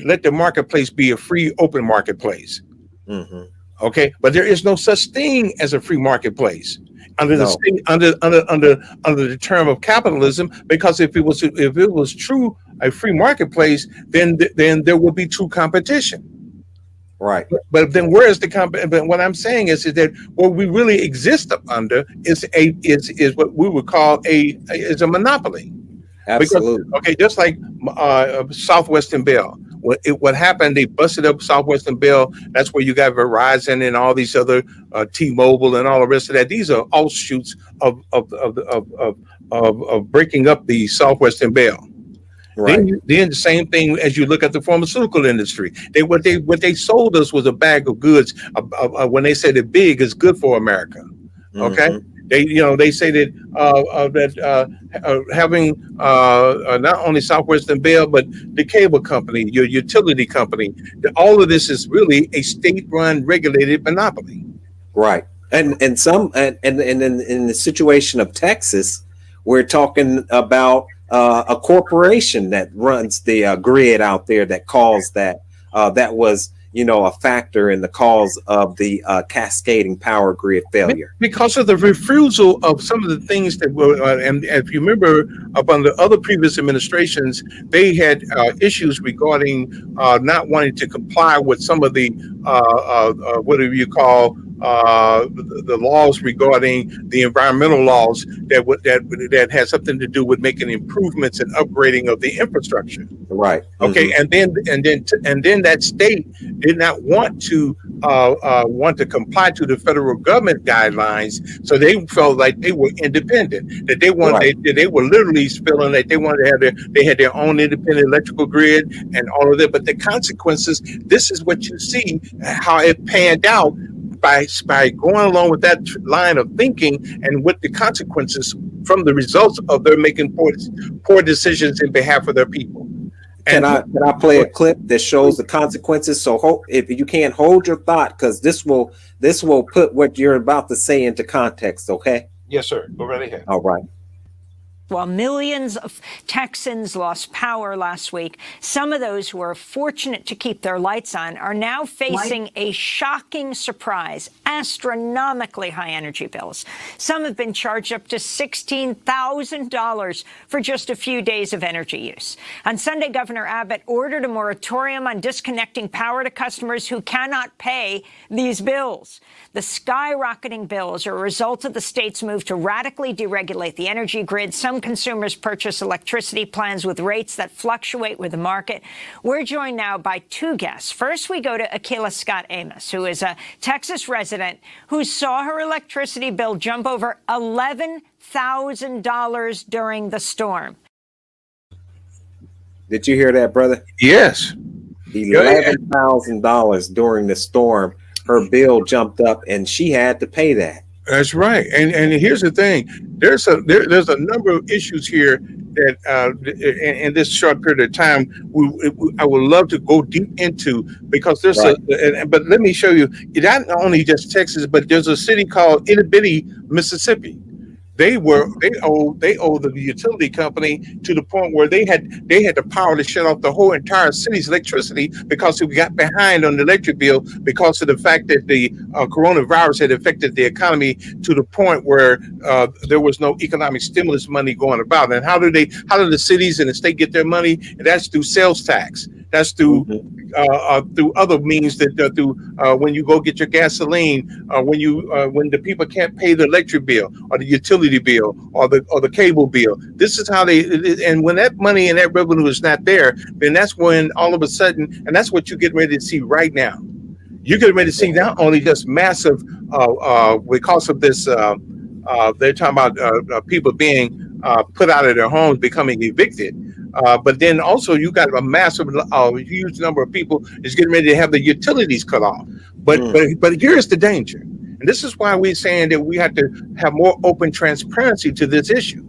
let the marketplace be a free, open marketplace. Mm-hmm. Okay, but there is no such thing as a free marketplace under the term of capitalism, because if it was true a free marketplace, then there would be true competition. Right. But then where is the but what I'm saying is that what we really exist up under is what we would call a monopoly. Absolutely. Because, okay, just like Southwestern Bell. What happened? They busted up Southwestern Bell. That's where you got Verizon and all these other T-Mobile and all the rest of that. These are offshoots of breaking up the Southwestern Bell. Right. Then the same thing as you look at the pharmaceutical industry. What they sold us was a bag of goods. When they said that big is good for America. Okay. Mm-hmm. They say that having not only Southwestern Bell but the cable company, your utility company, all of this is really a state-run regulated monopoly. Right. And in the situation of Texas, we're talking about a corporation that runs the grid out there that caused that. That was, a factor in the cause of the cascading power grid failure? Because of the refusal of some of the things that were, and if you remember, up on the other previous administrations, they had issues regarding not wanting to comply with some of the whatever you call the laws regarding the environmental laws that has something to do with making improvements and upgrading of the infrastructure. Right. Okay. And then that state did not want to comply to the federal government guidelines, so they felt like they were independent. That they wanted, they were literally feeling like they wanted to have they had their own independent electrical grid and all of that. But the consequences, this is what you see how it panned out by going along with that line of thinking, and with the consequences from the results of their making poor decisions in behalf of their people. Can I play a clip that shows the consequences? So if you can't hold your thought, because this will put what you're about to say into context. Okay. Yes, sir. Go right ahead. All right. While millions of Texans lost power last week, some of those who were fortunate to keep their lights on are now facing a shocking surprise: astronomically high energy bills. Some have been charged up to $16,000 for just a few days of energy use. On Sunday, Governor Abbott ordered a moratorium on disconnecting power to customers who cannot pay these bills. The skyrocketing bills are a result of the state's move to radically deregulate the energy grid. Some consumers purchase electricity plans with rates that fluctuate with the market. We're joined now by two guests. First, we go to Akila Scott Amos, who is a Texas resident who saw her electricity bill jump over $11,000 during the storm. Did you hear that, brother? Yes. $11,000 during the storm. Her bill jumped up, and she had to pay that. That's right. And here's the thing: there's a number of issues here that in this short period of time I would love to go deep into, because there's but let me show you. Not only just Texas, but there's a city called Itty Bitty, Mississippi. They owe the utility company to the point where they had the power to shut off the whole entire city's electricity because we got behind on the electric bill because of the fact that the coronavirus had affected the economy to the point where there was no economic stimulus money going about. And how do the cities and the state get their money? And that's through sales tax. That's through other means, that through when you go get your gasoline, when the people can't pay the electric bill or the utility bill or the cable bill. This is how and when that money and that revenue is not there, then that's when all of a sudden, and that's what you get ready to see right now. You're getting ready to see not only just massive because of this. They're talking about people being put out of their homes, becoming evicted. But then also you got a massive, huge number of people is getting ready to have the utilities cut off. But here's the danger, and this is why we're saying that we have to have more open transparency to this issue.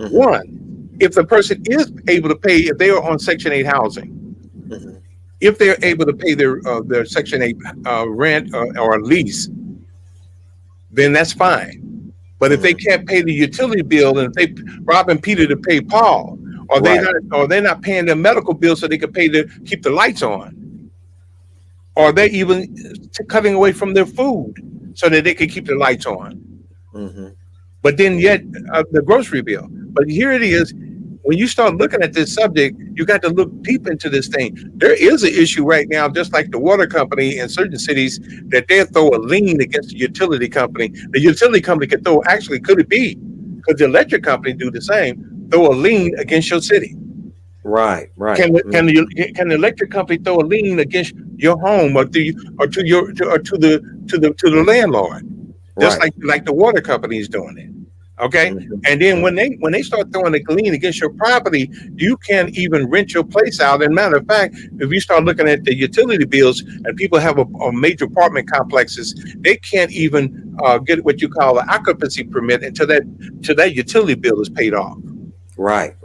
One, if the person is able to pay, if they are on Section 8 housing, if they're able to pay their Section 8 rent or lease, then that's fine. But if they can't pay the utility bill, and if they robbing Peter to pay Paul, or they're not paying their medical bill so they can pay to keep the lights on, or they're even cutting away from their food so that they can keep the lights on. But then yet the grocery bill. But here it is. When you start looking at this subject, you got to look deep into this thing. There is an issue right now, just like the water company in certain cities, that they'll throw a lien against the utility company. The utility company could throw, actually, could it be, because the electric company do the same, throw a lien against your city. Right. Can the electric company throw a lien against your home or to the landlord? Just like the water company is doing it. Okay. And then when they start throwing a lien against your property, you can't even rent your place out. And matter of fact, if you start looking at the utility bills, and people have a major apartment complexes, they can't even get what you call an occupancy permit until that utility bill is paid off. Right.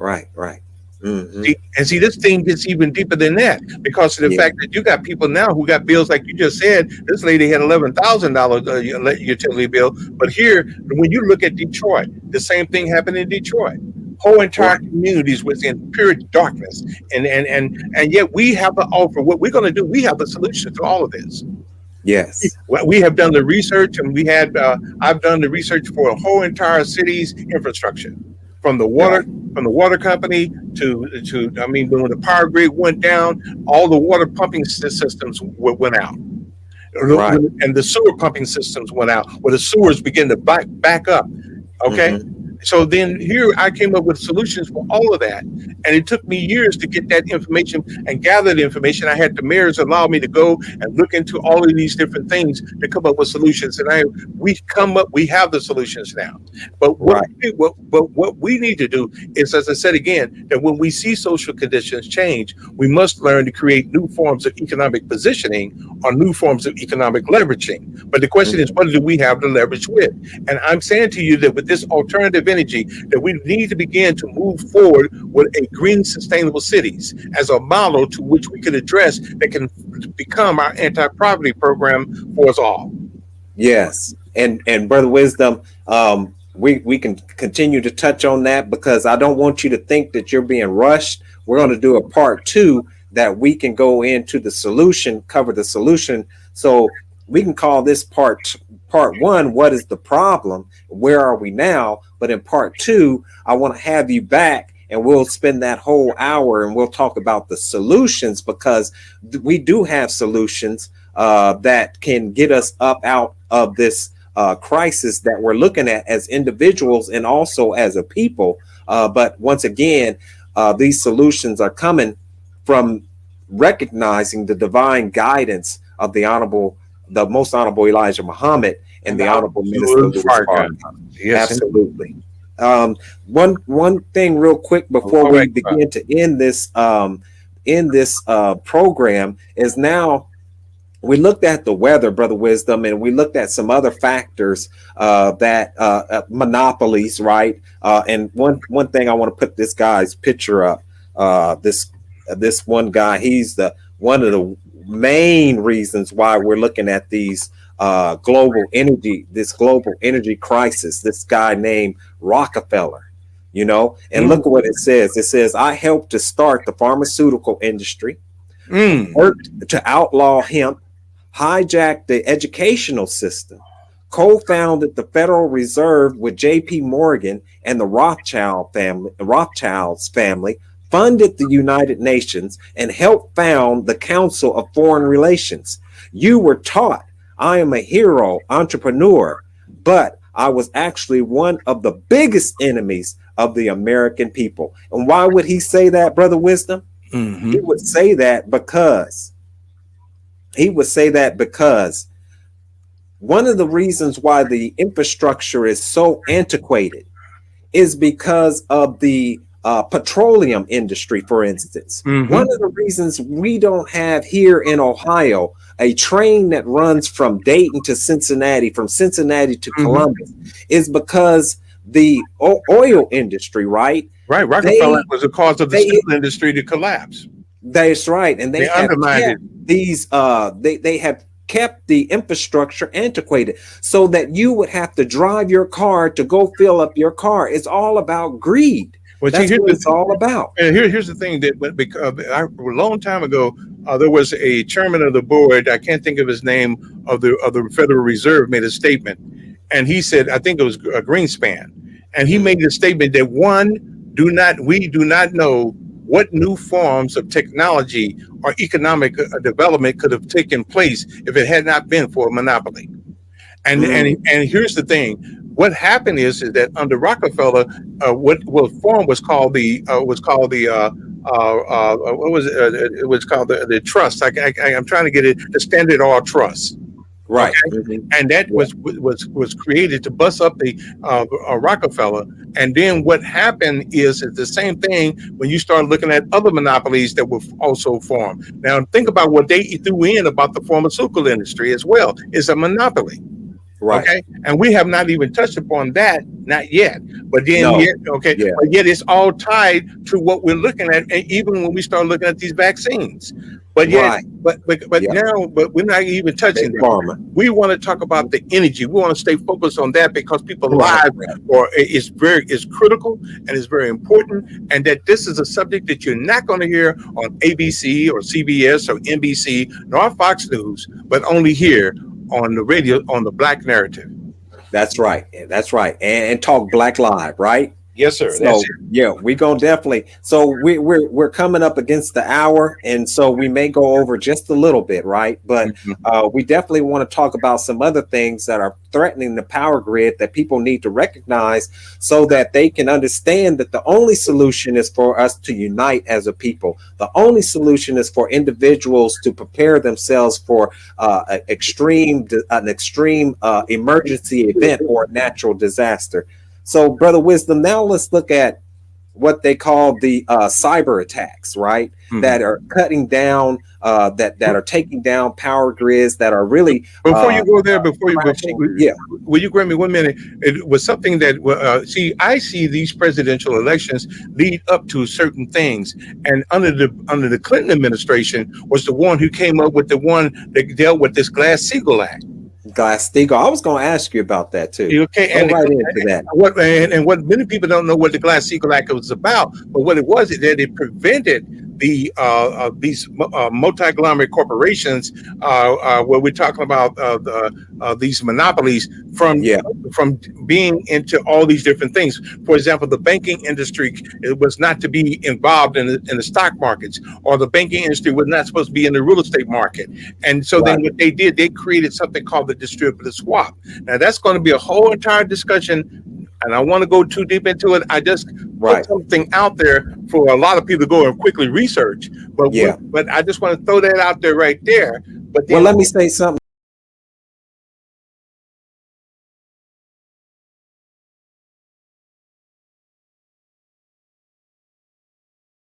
See, this thing gets even deeper than that, because of the fact that you got people now who got bills, like you just said. This lady had $11,000 utility bill. But here, when you look at Detroit, the same thing happened in Detroit. Whole entire communities was in pure darkness, and yet we have to offer what we're going to do. We have the solution to all of this. Yes. We have done the research, and I've done the research for a whole entire city's infrastructure, from the water company to I mean, when the power grid went down, all the water pumping systems went out. Right. And the sewer pumping systems went out, where the sewers begin to back up. Okay. Mm-hmm. So then here I came up with solutions for all of that. And it took me years to get that information and gather the information. I had the mayors allow me to go and look into all of these different things to come up with solutions. And we have the solutions now. But what we need to do is, as I said again, that when we see social conditions change, we must learn to create new forms of economic positioning or new forms of economic leveraging. But the question is, what do we have to leverage with? And I'm saying to you that with this alternative energy, that we need to begin to move forward with a green sustainable cities as a model to which we can address that can become our anti-poverty program for us all. Yes. And Brother Wisdom, we can continue to touch on that, because I don't want you to think that you're being rushed. We're going to do a part 2 that we can go into the solution, cover the solution. So we can call this part 1, what is the problem? Where are we now? But in part 2, I want to have you back, and we'll spend that whole hour and we'll talk about the solutions, because we do have solutions that can get us up out of this crisis that we're looking at as individuals and also as a people. But once again, these solutions are coming from recognizing the divine guidance of the most honorable Elijah Muhammad and the honorable Minister Louis Farrakhan. Yes, absolutely. One thing real quick before we begin to end this program is, now we looked at the weather, Brother Wisdom, and we looked at some other factors that monopolies, right? And one thing, I want to put this guy's picture up. This one guy, he's one of the main reasons why we're looking at these global energy crisis. This guy named Rockefeller, and look at what it says. It says, I helped to start the pharmaceutical industry, worked to outlaw hemp, hijacked the educational system, co-founded the Federal Reserve with J.P. Morgan and the Rothschild's family, funded the United Nations, and helped found the Council of Foreign Relations. You were taught I am a hero, entrepreneur, but I was actually one of the biggest enemies of the American people. And why would he say that, Brother Wisdom? Mm-hmm. He would say that because one of the reasons why the infrastructure is so antiquated is because of the petroleum industry, for instance. Mm-hmm. One of the reasons we don't have here in Ohio a train that runs from Dayton to Cincinnati, from Cincinnati to Columbus, is because the oil industry, right? Right. Rockefeller was the cause of the steel industry to collapse. That's right. And they have kept these, they have kept the infrastructure antiquated so that you would have to drive your car to go fill up your car. It's all about greed. Well, that's what it's all about. And here's the thing, that a long time ago, there was a chairman of the board, I can't think of his name, of the Federal Reserve, made a statement, and he said, I think it was Greenspan, and he made the statement that we do not know what new forms of technology or economic development could have taken place if it had not been for a monopoly. And here's the thing. What happened is that under Rockefeller, what was formed was called the trust. I'm trying to get it, the Standard Oil Trust. Right. Okay? Mm-hmm. And that was created to bust up the Rockefeller. And then what happened is it's the same thing when you start looking at other monopolies that were also formed. Now think about what they threw in about the pharmaceutical industry as well. It's a monopoly. Right. Okay, and we have not even touched upon that, not yet. But then, No. but yet it's all tied to what we're looking at, and even when we start looking at these vaccines. But yet, Right. but now, but we're not even touching Big that. pharma. We want to talk about the energy. We want to stay focused on that because people's Right. lives is critical and is very important, and that this is a subject that you're not going to hear on ABC or CBS or NBC nor Fox News, but only here on the radio on the Black Narrative. That's right. That's right. And talk Black Live, right? Yes, sir. So That's it. yeah, we gonna definitely. So we're coming up against the hour, and so we may go over just a little bit, right? But we definitely want to talk about some other things that are threatening the power grid that people need to recognize, so that they can understand that the only solution is for us to unite as a people. The only solution is for individuals to prepare themselves for an extreme emergency event or a natural disaster. So, Brother Wisdom, now let's look at what they call the cyber attacks, right? That are cutting down, that are taking down power grids, that are really. Before you go there, will you grant me 1 minute? It was something that I see these presidential elections lead up to certain things, and under the Clinton administration was the one who came up with the one that dealt with this Glass-Steagall Act. Glass-Steagall. I was going to ask you about that too. Okay, and right into that. What many people don't know what the Glass-Steagall Act was about, but what it was is that it prevented these multi-conglomerate corporations, where we're talking about these monopolies from being into all these different things. For example, the banking industry, it was not to be involved in the stock markets, or the banking industry was not supposed to be in the real estate market. And so then what they did, they created something called the distributed swap. Now that's going to be a whole entire discussion, and I want to go too deep into it. I just put something out there for a lot of people to go and quickly research. But but I just want to throw that out there right there. But then, well, let me say something.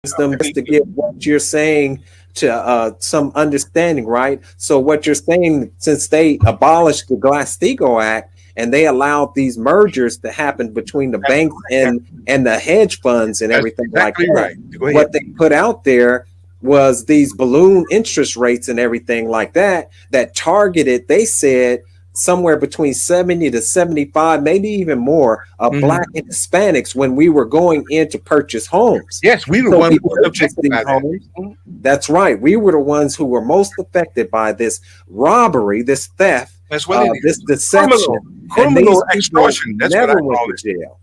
Just to get what you're saying to some understanding, right? So what you're saying, since they abolished the Glass-Steagall Act and they allowed these mergers to happen between the banks and the hedge funds and everything like that, what they put out there was these balloon interest rates and everything like that targeted, they said, somewhere between 70 to 75, maybe even more, of Black and Hispanics when we were going in to purchase homes. Yes, we were the ones who were affected by homes. That's right. We were the ones who were most affected by this robbery, this theft, this deception, criminal extortion. That's what I went call to jail.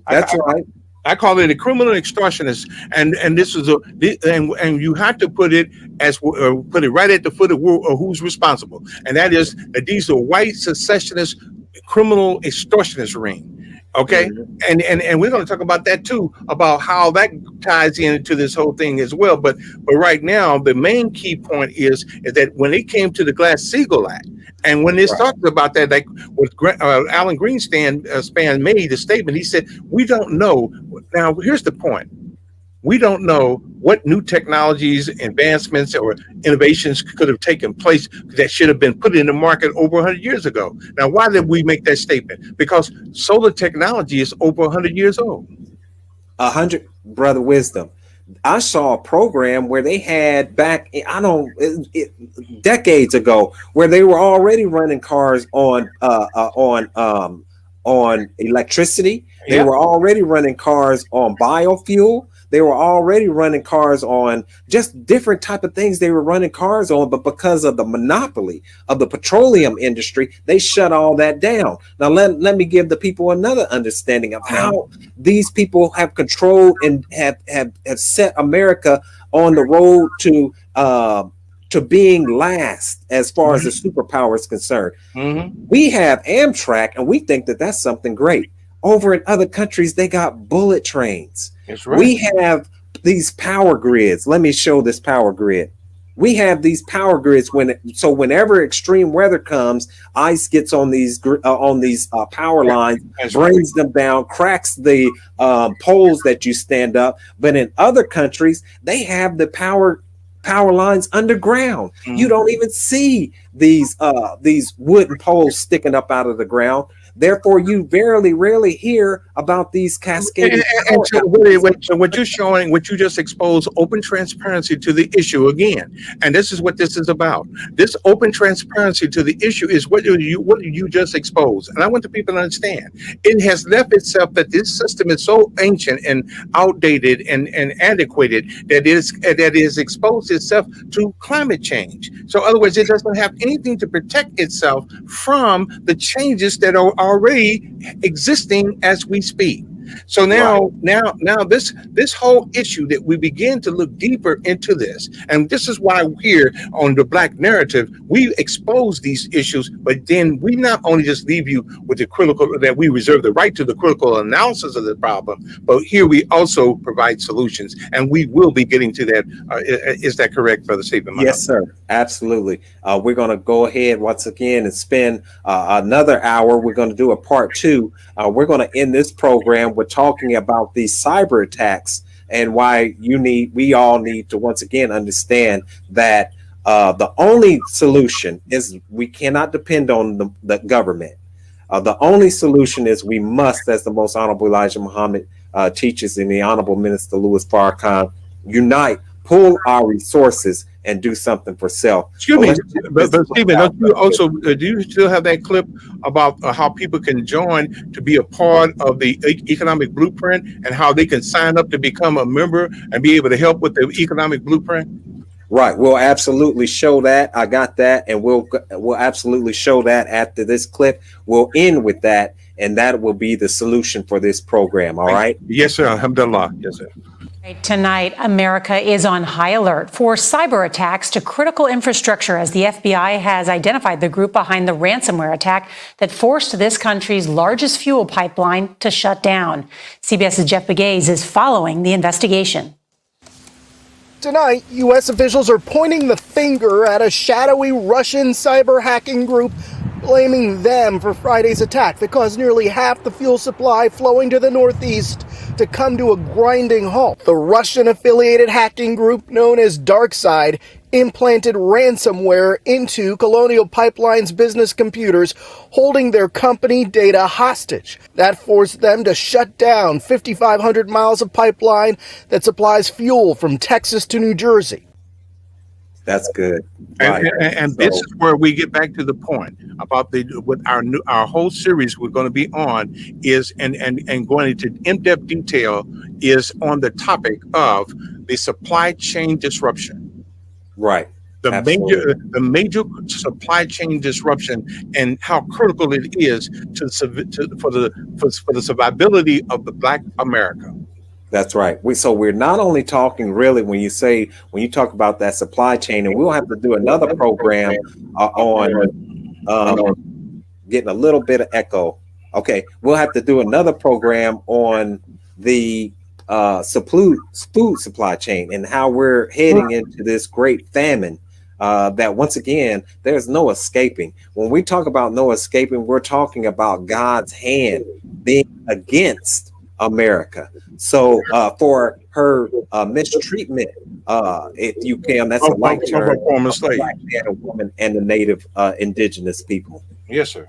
That's right. I call it a criminal extortionist, and this is and you have to put it right at the foot of who's responsible, and that is that these are white secessionist criminal extortionist ring. Okay, and we're going to talk about that too, about how that ties into this whole thing as well. But right now, the main key point is that when it came to the Glass-Steagall Act, and when it's talking about that, like what Alan Greenspan made a statement, he said, we don't know. Now, here's the point. We don't know what new technologies, advancements, or innovations could have taken place that should have been put in the market over 100 years ago. Now, why did we make that statement? Because solar technology is over 100 years old. 100, Brother Wisdom. I saw a program where they had back, decades ago, where they were already running cars on electricity. They were already running cars on biofuel. They were already running cars on just different type of things they were running cars on, but because of the monopoly of the petroleum industry, they shut all that down. Now, let me give the people another understanding of how these people have controlled and have set America on the road to being last as far as the superpower is concerned. We have Amtrak, and we think that that's something great. Over in other countries, they got bullet trains. That's right. We have these power grids. Let me show this power grid. We have these power grids whenever extreme weather comes, ice gets on these power lines, brings them down, cracks the poles that you stand up. But in other countries, they have the power power lines underground. You don't even see these wooden poles sticking up out of the ground. Therefore, you very rarely hear about these cascading. And so what you're showing, what you just exposed, open transparency to the issue again. And this is what this is about. This open transparency to the issue is what you just exposed. And I want the people to understand. It has left itself that this system is so ancient and outdated and antiquated that it is exposed itself to climate change. So in other words, it doesn't have anything to protect itself from the changes that are already existing as we speak. So now this whole issue that we begin to look deeper into this, and this is why here on the Black Narrative, we expose these issues, but then we not only just leave you with the critical, that we reserve the right to the critical analysis of the problem, but here we also provide solutions, and we will be getting to that. Is that correct, Brother Stephen? Yes, sir. Absolutely. We're going to go ahead once again and spend another hour. We're going to do a part 2. We're going to end this program with talking about these cyber attacks and why we all need to once again understand that the only solution is we cannot depend on the government. The only solution is we must, as the Most Honorable Elijah Muhammad teaches in the Honorable Minister Louis Farrakhan, unite, pool our resources, and do something for self. Excuse me, but Stephen, do you still have that clip about how people can join to be a part of the economic blueprint and how they can sign up to become a member and be able to help with the economic blueprint? Right. We'll absolutely show that. I got that. And we'll absolutely show that after this clip. We'll end with that. And that will be the solution for this program. All right. Yes, sir. Alhamdulillah. Yes, sir. Tonight, America is on high alert for cyber attacks to critical infrastructure as the FBI has identified the group behind the ransomware attack that forced this country's largest fuel pipeline to shut down. CBS's Jeff Begaze is following the investigation. Tonight, U.S. officials are pointing the finger at a shadowy Russian cyber hacking group, blaming them for Friday's attack that caused nearly half the fuel supply flowing to the Northeast to come to a grinding halt. The Russian-affiliated hacking group known as Darkside implanted ransomware into Colonial Pipeline's business computers, holding their company data hostage. That forced them to shut down 5,500 miles of pipeline that supplies fuel from Texas to New Jersey. That's good. And this is where we get back to the point about what our whole series we're going to be on is and going into in-depth detail is on the topic of the supply chain disruption. Right. The major supply chain disruption and how critical it is for the survivability of the Black America. That's right. So we're not only talking really when you talk about that supply chain, and we'll have to do another program on getting a little bit of echo. Okay, we'll have to do another program on the food supply chain and how we're heading into this great famine. That once again, there's no escaping. When we talk about no escaping, we're talking about God's hand being against America. So for her mistreatment, if you can, that's a like term, a woman and the native indigenous people. Yes, sir.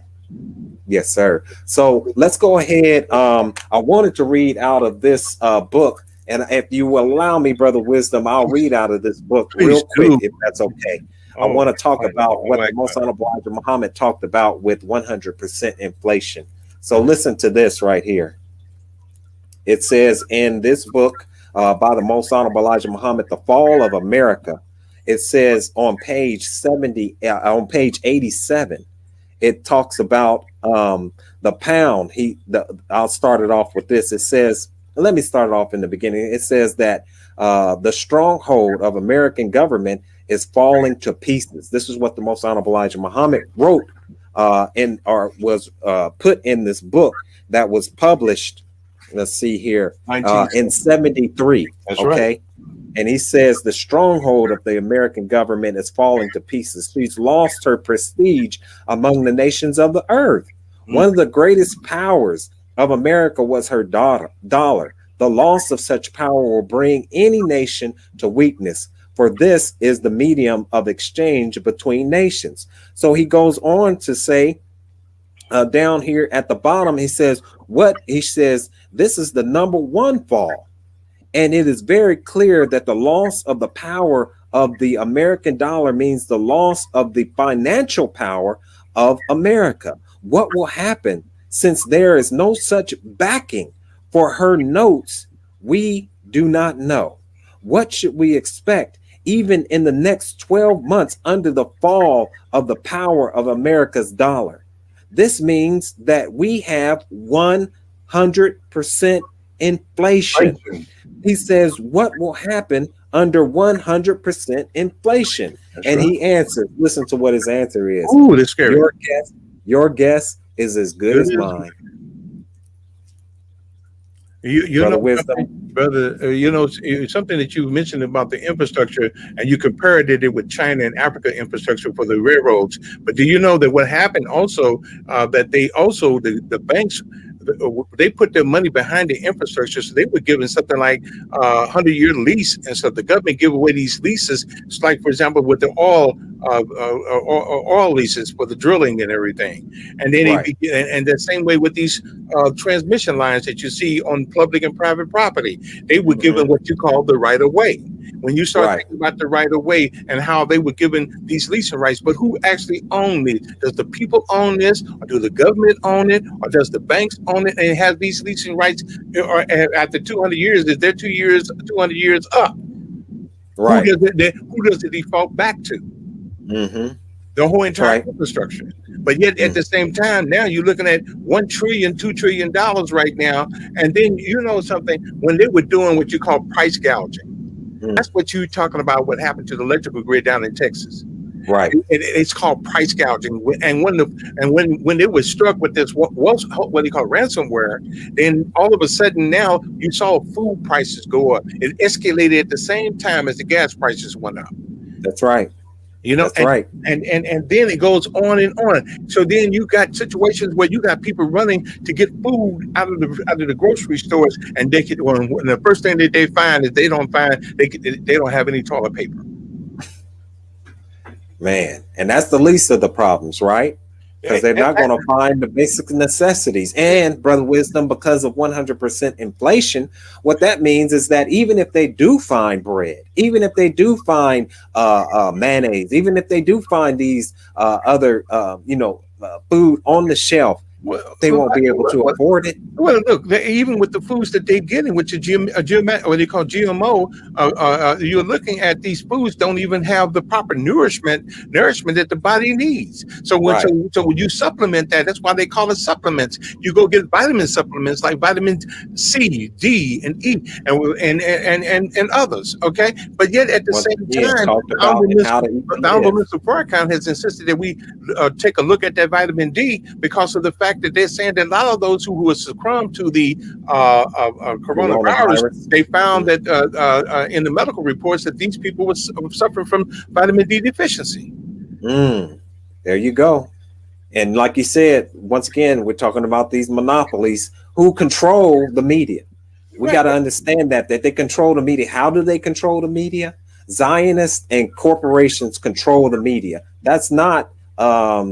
Yes, sir. So let's go ahead. I wanted to read out of this book, and if you will allow me, Brother Wisdom, I'll read out of this book real quick, if that's okay. I want to talk about what the Most Honorable Elijah Muhammad talked about with 100% inflation. So listen to this right here. It says in this book by the Most Honorable Elijah Muhammad, The Fall of America, it says on page 87, it talks about the pound. I'll start it off with this. It says, let me start it off in the beginning. It says that the stronghold of American government is falling to pieces. This is what the Most Honorable Elijah Muhammad wrote was put in this book that was published. Let's see here, in 73. That's okay. Right. And he says the stronghold of the American government is falling to pieces. She's lost her prestige among the nations of the earth. One of the greatest powers of America was her dollar. The loss of such power will bring any nation to weakness. for this is the medium of exchange between nations. So he goes on to say, down here at the bottom, he says, this is the number one fall. And it is very clear that the loss of the power of the American dollar means the loss of the financial power of America. What will happen since there is no such backing for her notes? We do not know. What should we expect even in the next 12 months under the fall of the power of America's dollar? This means that we have 100% inflation. He says, what will happen under 100% inflation? And he answered, listen to what his answer is. Ooh, that's scary. Your guess is as good as mine. You know, brother, you know, something that you mentioned about the infrastructure, and you compared it with China and Africa infrastructure for the railroads. But do you know that what happened also, that they also, the banks, they put their money behind the infrastructure, so they were given something like 100-year lease, and so the government give away these leases. It's like, for example, with the oil leases for the drilling and everything, and then and the same way with these transmission lines that you see on public and private property, they were given what you call the right of way. When you start thinking about the right of way and how they were given these leasing rights, but who actually own it? Does the people own this, or do the government own it, or does the banks own it and have these leasing rights? Or after 200 years, is there 200 years up? Right. Who does it default back to? The whole entire infrastructure. But yet at the same time, now you're looking at $1 trillion, $2 trillion right now. And then you know something, when they were doing what you call price gouging, that's what you're talking about, what happened to the electrical grid down in Texas. Right. It's called price gouging. And when they were struck with this, what they call ransomware, then all of a sudden now you saw food prices go up. It escalated at the same time as the gas prices went up. That's right. You know, and then it goes on and on. So then you got situations where you got people running to get food out of the grocery stores, and they could, when the first thing that they find is they don't have any toilet paper. Man, and that's the least of the problems, right? Because they're not going to find the basic necessities. And Brother Wisdom, because of 100% inflation, what that means is that even if they do find bread, even if they do find mayonnaise, even if they do find these other food on the shelf, they won't be able to afford it. Well, look, even with the foods that they're getting, which is what they call GMO, you're looking at these foods don't even have the proper nourishment that the body needs. So when you supplement that, that's why they call it supplements. You go get vitamin supplements like vitamin C, D, and E, and others. Okay, but yet at the same time, the Honorable Mr. Farrakhan has insisted that we take a look at that vitamin D because of the fact that they're saying that a lot of those who were succumbed to the coronavirus, they found that in the medical reports that these people were suffering from vitamin D deficiency. There you go. And like you said, once again, we're talking about these monopolies who control the media. We got to understand that they control the media. How do they control the media? Zionists and corporations control the media. That's not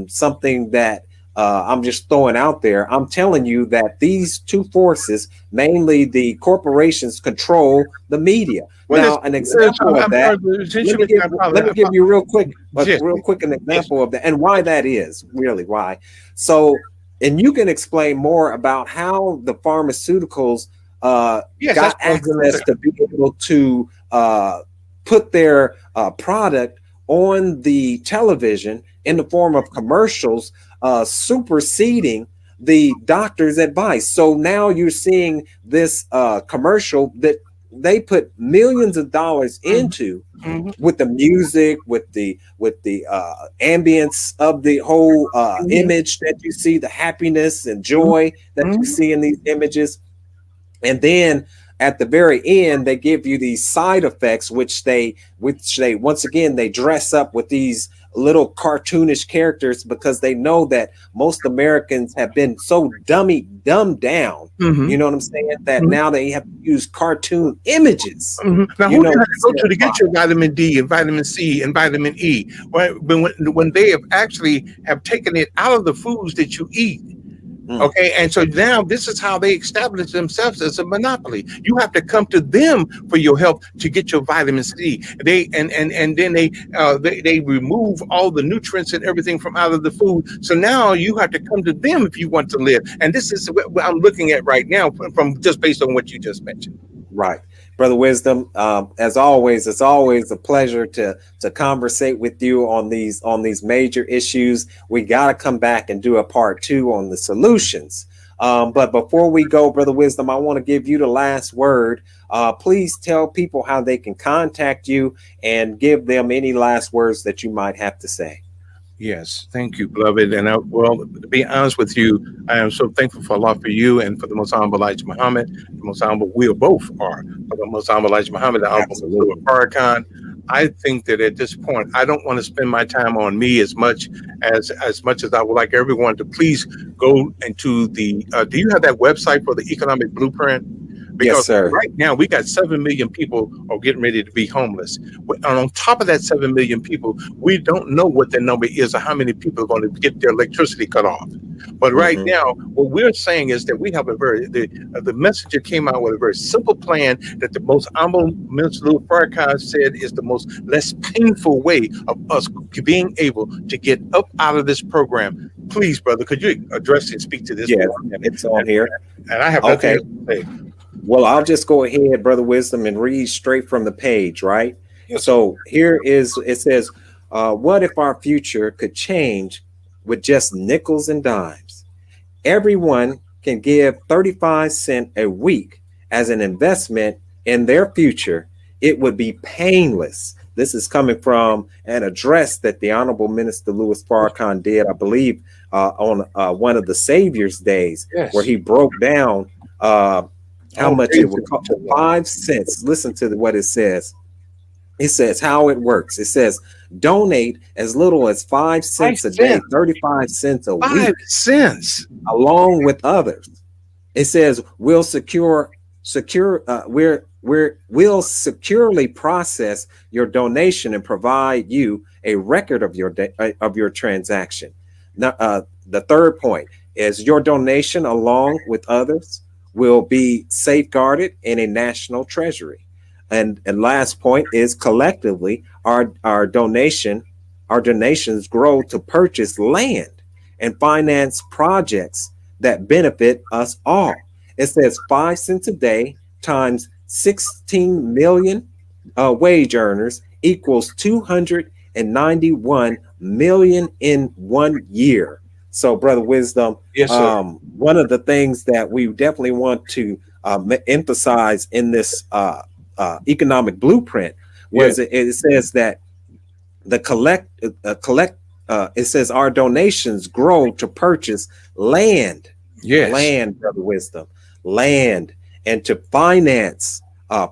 something that I'm just throwing out there. I'm telling you that these two forces, mainly the corporations, control the media. Now, an example of that, let me give you real quick an example of that and why that is, really why. So, and you can explain more about how the pharmaceuticals got access to be able to put their product on the television in the form of commercials, superseding the doctor's advice. So now you're seeing this commercial that they put millions of dollars into, with the music, with the ambience of the whole image that you see, the happiness and joy that you see in these images. And then at the very end, they give you these side effects, which they once again, they dress up with these little cartoonish characters because they know that most Americans have been so dumbed down. Mhm. You know what I'm saying? That Mhm. now they have to use cartoon images. Now, You who do know, you have to go to get your vitamin D and vitamin C and vitamin E? When they have actually have taken it out of the foods that you eat. Okay, and so now this is how they establish themselves as a monopoly. You have to come to them for your help to get your vitamin C. They and then they remove all the nutrients and everything from out of the food. So now you have to come to them if you want to live. And this is what I'm looking at right now from just based on what you just mentioned. Right. Brother Wisdom, as always, it's always a pleasure to conversate with you on these major issues. We got to come back and do a part 2 on the solutions. But before we go, Brother Wisdom, I want to give you the last word. Please tell people how they can contact you and give them any last words that you might have to say. Yes, thank you, beloved. And well, to be honest with you, I am so thankful for Allah, for you, and for the Most Honorable Elijah Muhammad. The Most Honorable, we both are, for the Most Honorable Elijah Muhammad, the Honorable Farrakhan. I think that at this point, I don't want to spend my time on me as much as I would like everyone to please go into the. Do you have that website for the economic blueprint? Because yes, sir. Right now we got 7 million people are getting ready to be homeless. And on top of that 7 million people, we don't know what the number is or how many people are going to get their electricity cut off. But right now, what we're saying is that we have the messenger came out with a very simple plan that the Most Honorable Minister Louis Farrakhan said is the most less painful way of us being able to get up out of this program. Please, brother, could you address and speak to this? Yeah, it's on here. And I have nothing else to say. Well, I'll just go ahead, Brother Wisdom, and read straight from the page, right? Yes. So here it says, what if our future could change with just nickels and dimes? Everyone can give 35 cents a week as an investment in their future. It would be painless. This is coming from an address that the Honorable Minister Louis Farrakhan did, I believe, on one of the Savior's Days, where he broke down how much it would cost. 5 cents. Listen to what it says. It says how it works. It says donate as little as 5 cents a day, 35 cents a week. 5 cents. Along with others. It says we'll securely process your donation and provide you a record of your transaction. Now, the third point is your donation, along with others, will be safeguarded in a national treasury. And last point is collectively our donations grow to purchase land and finance projects that benefit us all. It says 5 cents a day times 16 million wage earners equals 291 million in 1 year. So, Brother Wisdom, yes, sir. One of the things that we definitely want to emphasize in this economic blueprint was it says that it says our donations grow to purchase land. Yes. Land, Brother Wisdom, land, and to finance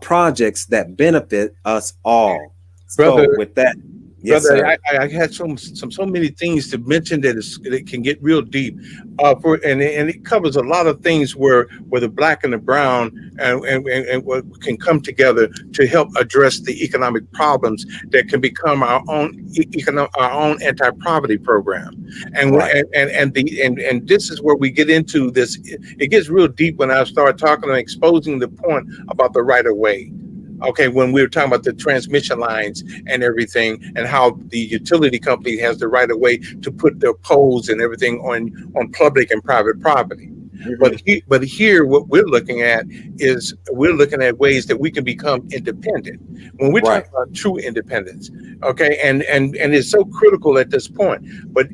projects that benefit us all. Brother, so with that, yes, brother, sir. I had so many things to mention that it can get real deep, and it covers a lot of things where the black and the brown and what can come together to help address the economic problems that can become our own anti-poverty program. And and this is where we get into this. It gets real deep when I start talking and exposing the point about the right of way. Okay, when we were talking about the transmission lines and everything, and how the utility company has the right of way to put their poles and everything on public and private property. But here, what we're looking at is ways that we can become independent. When we're talking about true independence, okay, and it's so critical at this point. But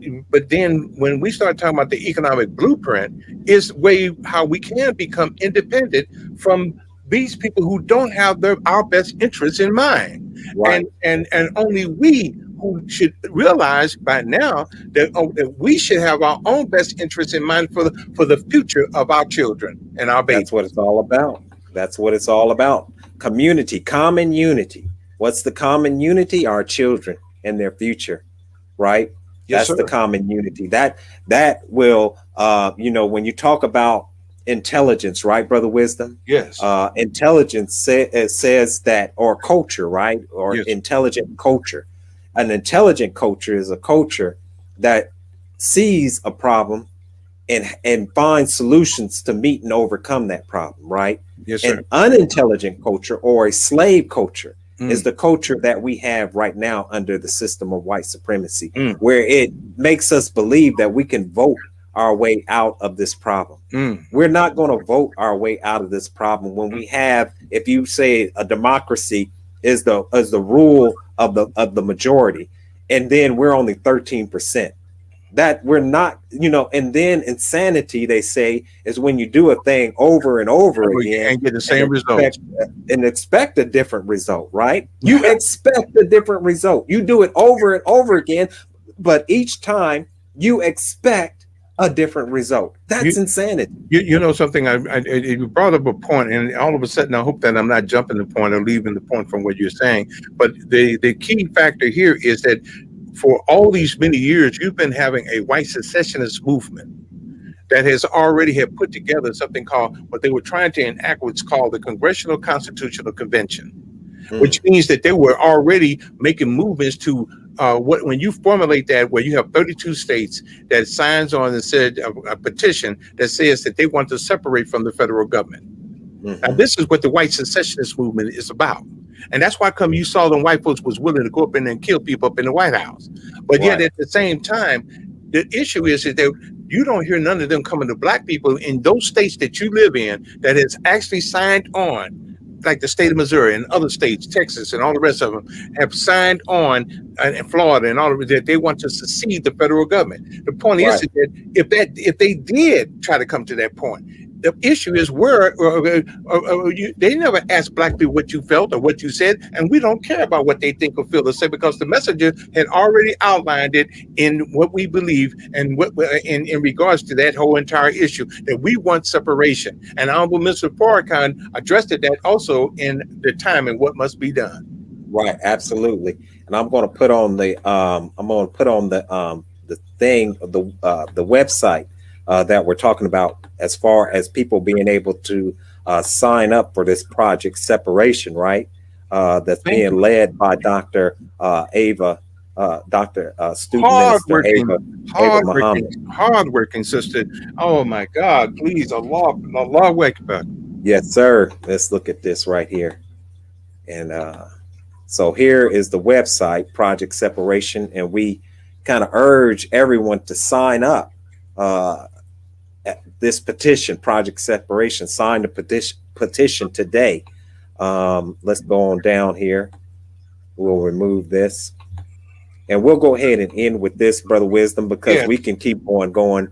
then when we start talking about the economic blueprint, is how we can become independent from these people who don't have our best interests in mind. And only we who should realize by now that we should have our own best interests in mind for the future of our children and our babies. That's what it's all about. That's what it's all about. Community, common unity. What's the common unity? Our children and their future. right? Yes, That's the sir. common unity. That will, when you talk about intelligence, right, Brother Wisdom? Yes. Intelligence says that, or culture, right? Or Yes. intelligent culture. An intelligent culture is a culture that sees a problem and finds solutions to meet and overcome that problem, right? Yes, sir. An unintelligent culture, or a slave culture, is the culture that we have right now under the system of white supremacy, where it makes us believe that we can vote our way out of this problem. We're not going to vote our way out of this problem when we have, if you say a democracy is the rule of the majority, and then we're only 13%. That we're not, and then insanity, they say, is when you do a thing over and over again and get the same result and expect a different result, right? You expect a different result. You do it over and over again, but each time you expect a different result. That's insanity. You know something, you brought up a point, and all of a sudden I hope that I'm not jumping the point or leaving the point from what you're saying, but the key factor here is that for all these many years, you've been having a white secessionist movement that has already have put together something called, what they were trying to enact, what's called the Congressional Constitutional Convention, which means that they were already making movements to when you formulate that, where you have 32 states that signs on and said a petition that says that they want to separate from the federal government. Now, this is what the white secessionist movement is about. And that's why come you saw them white folks was willing to go up in and kill people up in the White House. But yet at the same time, the issue is that you don't hear none of them coming to black people in those states that you live in that has actually signed on, like the state of Missouri and other states, Texas and all the rest of them have signed on, and Florida and all of it, that they want to secede the federal government. The point is that if they did try to come to that point, the issue is they never asked black people what you felt or what you said, and we don't care about what they think or feel or say, because the messenger had already outlined it in what we believe and what in regards to that whole entire issue, that we want separation. And Honorable Mr. Farrakhan addressed that also in the time and what must be done. Right, absolutely. And I'm going to put on the thing, the website that we're talking about, as far as people being able to sign up for this project separation, right? That's being led by Dr. Ava, student minister Ava Muhammad. Hardworking sister. Oh my God! Please, Allah wake up. Yes, sir. Let's look at this right here, and so here is the website, Project Separation, and we kind of urge everyone to sign up. This petition, Project Separation, sign the petition today. Let's go on down here. We'll remove this, and we'll go ahead and end with this, Brother Wisdom, because we can keep on going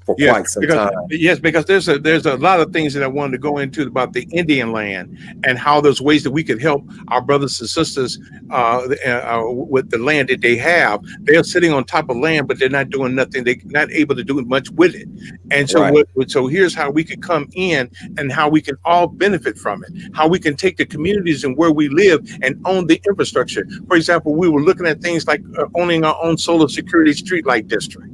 for quite some time. Yes, because there's a lot of things that I wanted to go into about the Indian land and how there's ways that we could help our brothers and sisters with the land that they have. They're sitting on top of land, but they're not doing nothing. They're not able to do much with it. And so, so here's how we could come in and how we can all benefit from it. How we can take the communities and where we live and own the infrastructure. For example, we were looking at things like owning our own solar security streetlight district.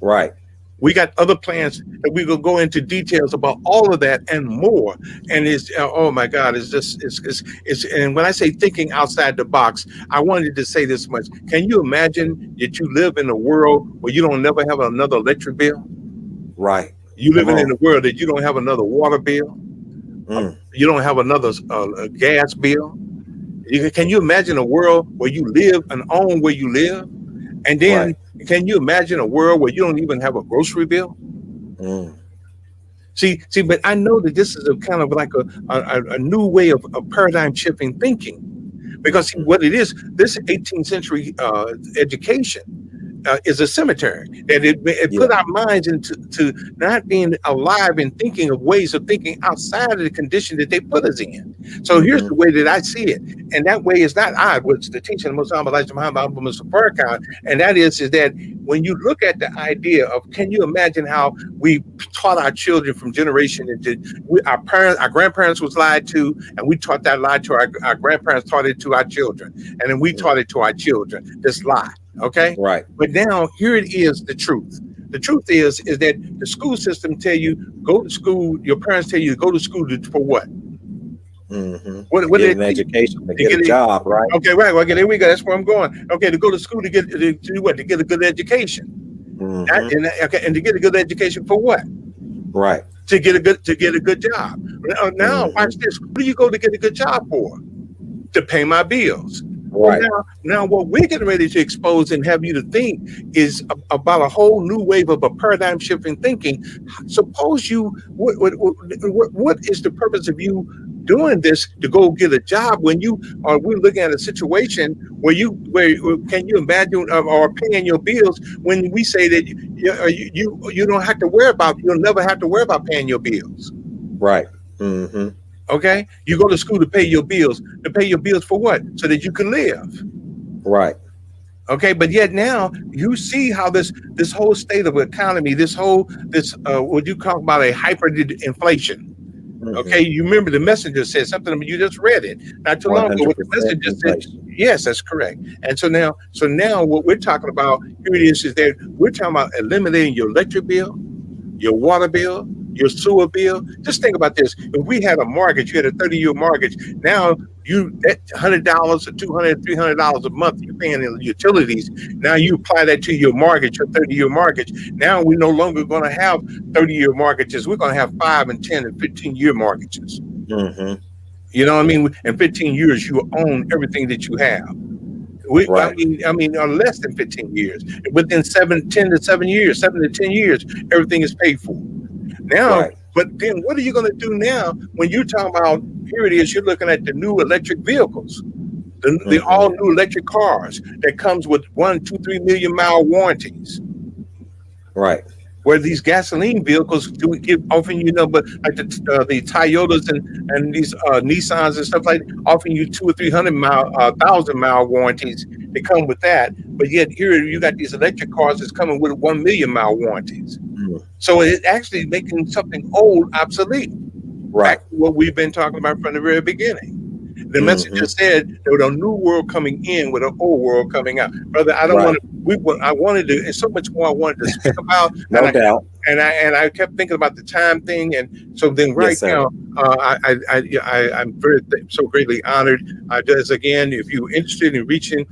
Right. We got other plans that we will go into details about all of that and more. And it's, oh my God, it's just, it's, and when I say thinking outside the box, I wanted to say this much. Can you imagine that you live in a world where you don't never have another electric bill? Right. You living in a world that you don't have another water bill. You don't have another gas bill. Can you imagine a world where you live and own where you live? And then can you imagine a world where you don't even have a grocery bill? See, but I know that this is a kind of like a new way of paradigm shifting thinking, because what it is, this 18th century education is a cemetery, and it put our minds into not being alive and thinking of ways of thinking outside of the condition that they put us in. So here's the way that I see it, and that way is not I, which the teaching of Most Elijah Muhammad, Mr. Farrakhan, and that is that when you look at the idea of, can you imagine how we taught our children from generation into our parents, our grandparents was lied to, and we taught that lie to our grandparents, taught it to our children, and then we taught it to our children, this lie. Okay. Right. But now here it is, the truth. The truth is that the school system tell you go to school. Your parents tell you to go to school for what? What get an education, to get a job, right? Okay, right. Well, okay, there we go. That's where I'm going. Okay, to go to school to do what? To get a good education. And to get a good education for what? Right. To get a good job. Now, watch this. What do you go to get a good job for? To pay my bills. Right. Well, now what we're getting ready to expose and have you to think is about a whole new wave of a paradigm shift in thinking. Suppose what is the purpose of you doing this to go get a job when we're looking at a situation where can you imagine or paying your bills when we say that you don't have to worry about, you'll never have to worry about paying your bills. Right. Okay, you go to school to pay your bills. To pay your bills for what? So that you can live. Right. Okay, but yet now you see how this whole state of economy, this what you call about a hyperinflation. Okay, you remember the messenger said something. You just read it not too long ago. What the messenger said. Yes, that's correct. And so now what we're talking about here it is that we're talking about eliminating your electric bill, your water bill, your sewer bill. Just think about this. If we had a mortgage, you had a 30-year mortgage. Now that $100 or $200, $300 a month you're paying in utilities. Now you apply that to your mortgage, your 30-year mortgage. Now we're no longer going to have 30-year mortgages. We're going to have 5 and 10 and 15-year mortgages. You know what I mean? In 15 years, you own everything that you have. Right. I mean, less than 15 years. Within 7 to 10 years, everything is paid for. Now, right. But then what are you going to do now when you're talking about, here it is, you're looking at the new electric vehicles, the all new electric cars that comes with 1, 2, 3 million mile warranties. Right. Where these gasoline vehicles offering you, but like the Toyotas and these Nissans and stuff like that, offering you 200 or 300 1,000 mile warranties. They come with that, but yet here you got these electric cars that's coming with 1 million mile warranties. So it's actually making something old obsolete. Right. What we've been talking about from the very beginning. The messenger said there was a new world coming in with an old world coming out. Brother, I don't want to. I wanted to. There's so much more I wanted to speak about. No doubt. And I kept thinking about the time thing, and so then now, I'm very so greatly honored. Just again, if you're interested in reaching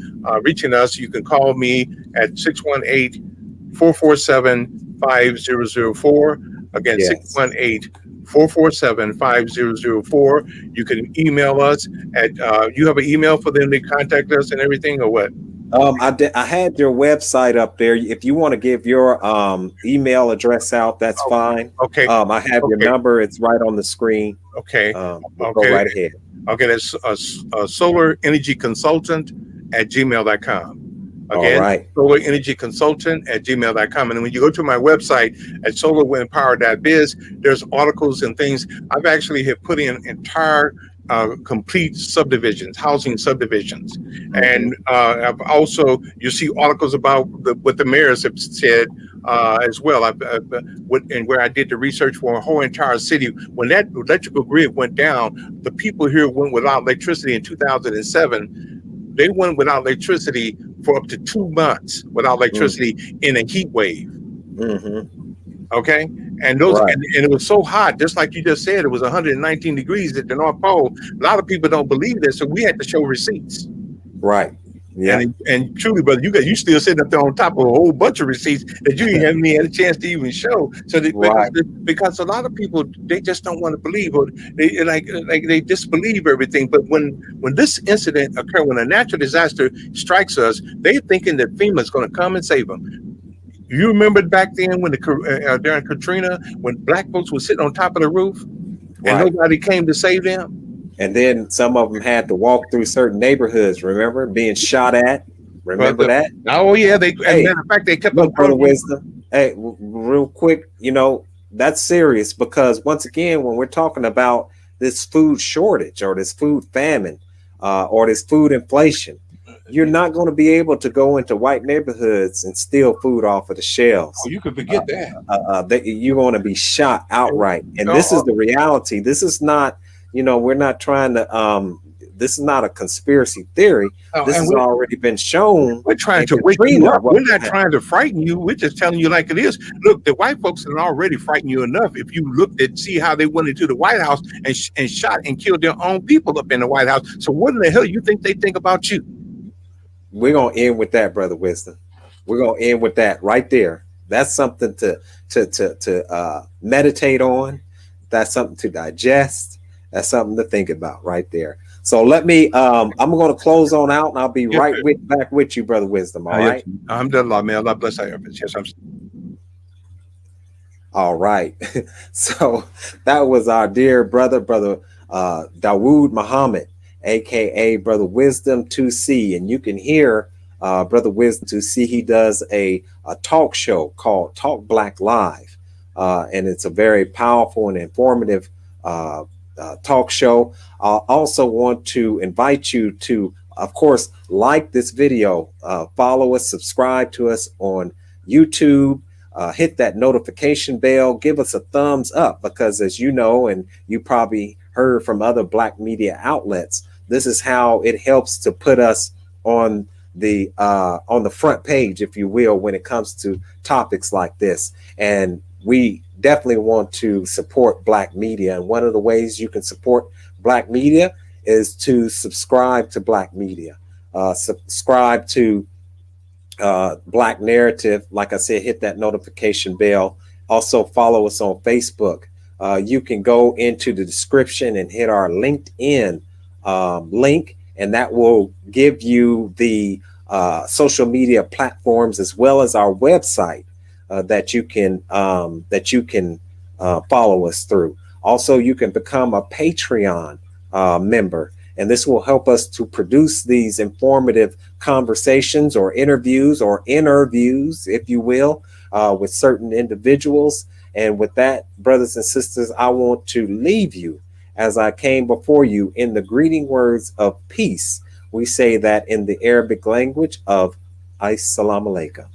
us, you can call me at 618-447-5004. Again, 618-447-5004. You can email us at. You have an email for them to contact us and everything, or what? I had your website up there. If you want to give your email address out, that's fine. Okay. I have your number. It's right on the screen. Okay. Go right ahead. Okay, that's solar energy consultant at gmail.com. Again, all right. Solar energy consultant at gmail.com. And when you go to my website at solarwindpower.biz, there's articles and things. I've actually have put in entire complete subdivisions, housing subdivisions. And I've also, you see articles about what the mayors have said as well. And where I did the research for a whole entire city. When that electrical grid went down, the people here went without electricity in 2007. They went without electricity for up to 2 months without electricity in a heat wave. Okay, and those and it was so hot, just like you just said, it was 119 degrees at the North Pole. A lot of people don't believe this, so we had to show receipts. Right. Yeah. And truly, brother, you still sitting up there on top of a whole bunch of receipts that you haven't even had a chance to even show. So because a lot of people, they just don't want to believe, or they they disbelieve everything. But when this incident occurred, when a natural disaster strikes us, they're thinking that FEMA is going to come and save them. You remember back then when during Katrina, when black folks were sitting on top of the roof and nobody came to save them? And then some of them had to walk through certain neighborhoods, remember, being shot at. Remember that? Oh, yeah. As a matter of fact, they kept on Brother Wisdom. Hey, real quick, that's serious, because once again, when we're talking about this food shortage or this food famine or this food inflation, you're not going to be able to go into white neighborhoods and steal food off of the shelves. Oh, you could forget that. You're going to be shot outright. And this is the reality. This is not, we're not trying to this is not a conspiracy theory. This has already been shown. We're trying to wake you up. We're not trying to frighten you. We're just telling you like it is. Look, the white folks have already frightened you enough. If you looked at see how they went into the White House and shot and killed their own people up in the White House. So what in the hell you think they think about you? We're gonna end with that, Brother Wisdom. We're gonna end with that right there. That's something to meditate on. That's something to digest. That's something to think about right there. So let me, I'm going to close on out, and I'll be back with you, Brother Wisdom. All right. Alhamdulillah, may Allah bless our efforts. Yes, all right. So that was our dear brother Dawud Muhammad, aka Brother Wisdom 2C, and you can hear Brother Wisdom 2C. He does a talk show called Talk Black Live, and it's a very powerful and informative talk show. I also want to invite you to, of course, like this video, follow us, subscribe to us on YouTube, hit that notification bell, give us a thumbs up, because as you know, and you probably heard from other Black media outlets, this is how it helps to put us on the front page, if you will, when it comes to topics like this. And we definitely want to support Black media. And one of the ways you can support Black media is to subscribe to Black media, subscribe to Black Narrative. Like I said, hit that notification bell. Also follow us on Facebook. You can go into the description and hit our LinkedIn link, and that will give you the social media platforms as well as our website that you can follow us through. Also, you can become a Patreon member, and this will help us to produce these informative conversations or interviews, if you will, with certain individuals. And with that, brothers and sisters, I want to leave you as I came before you in the greeting words of peace. We say that in the Arabic language of Assalamu alaikum.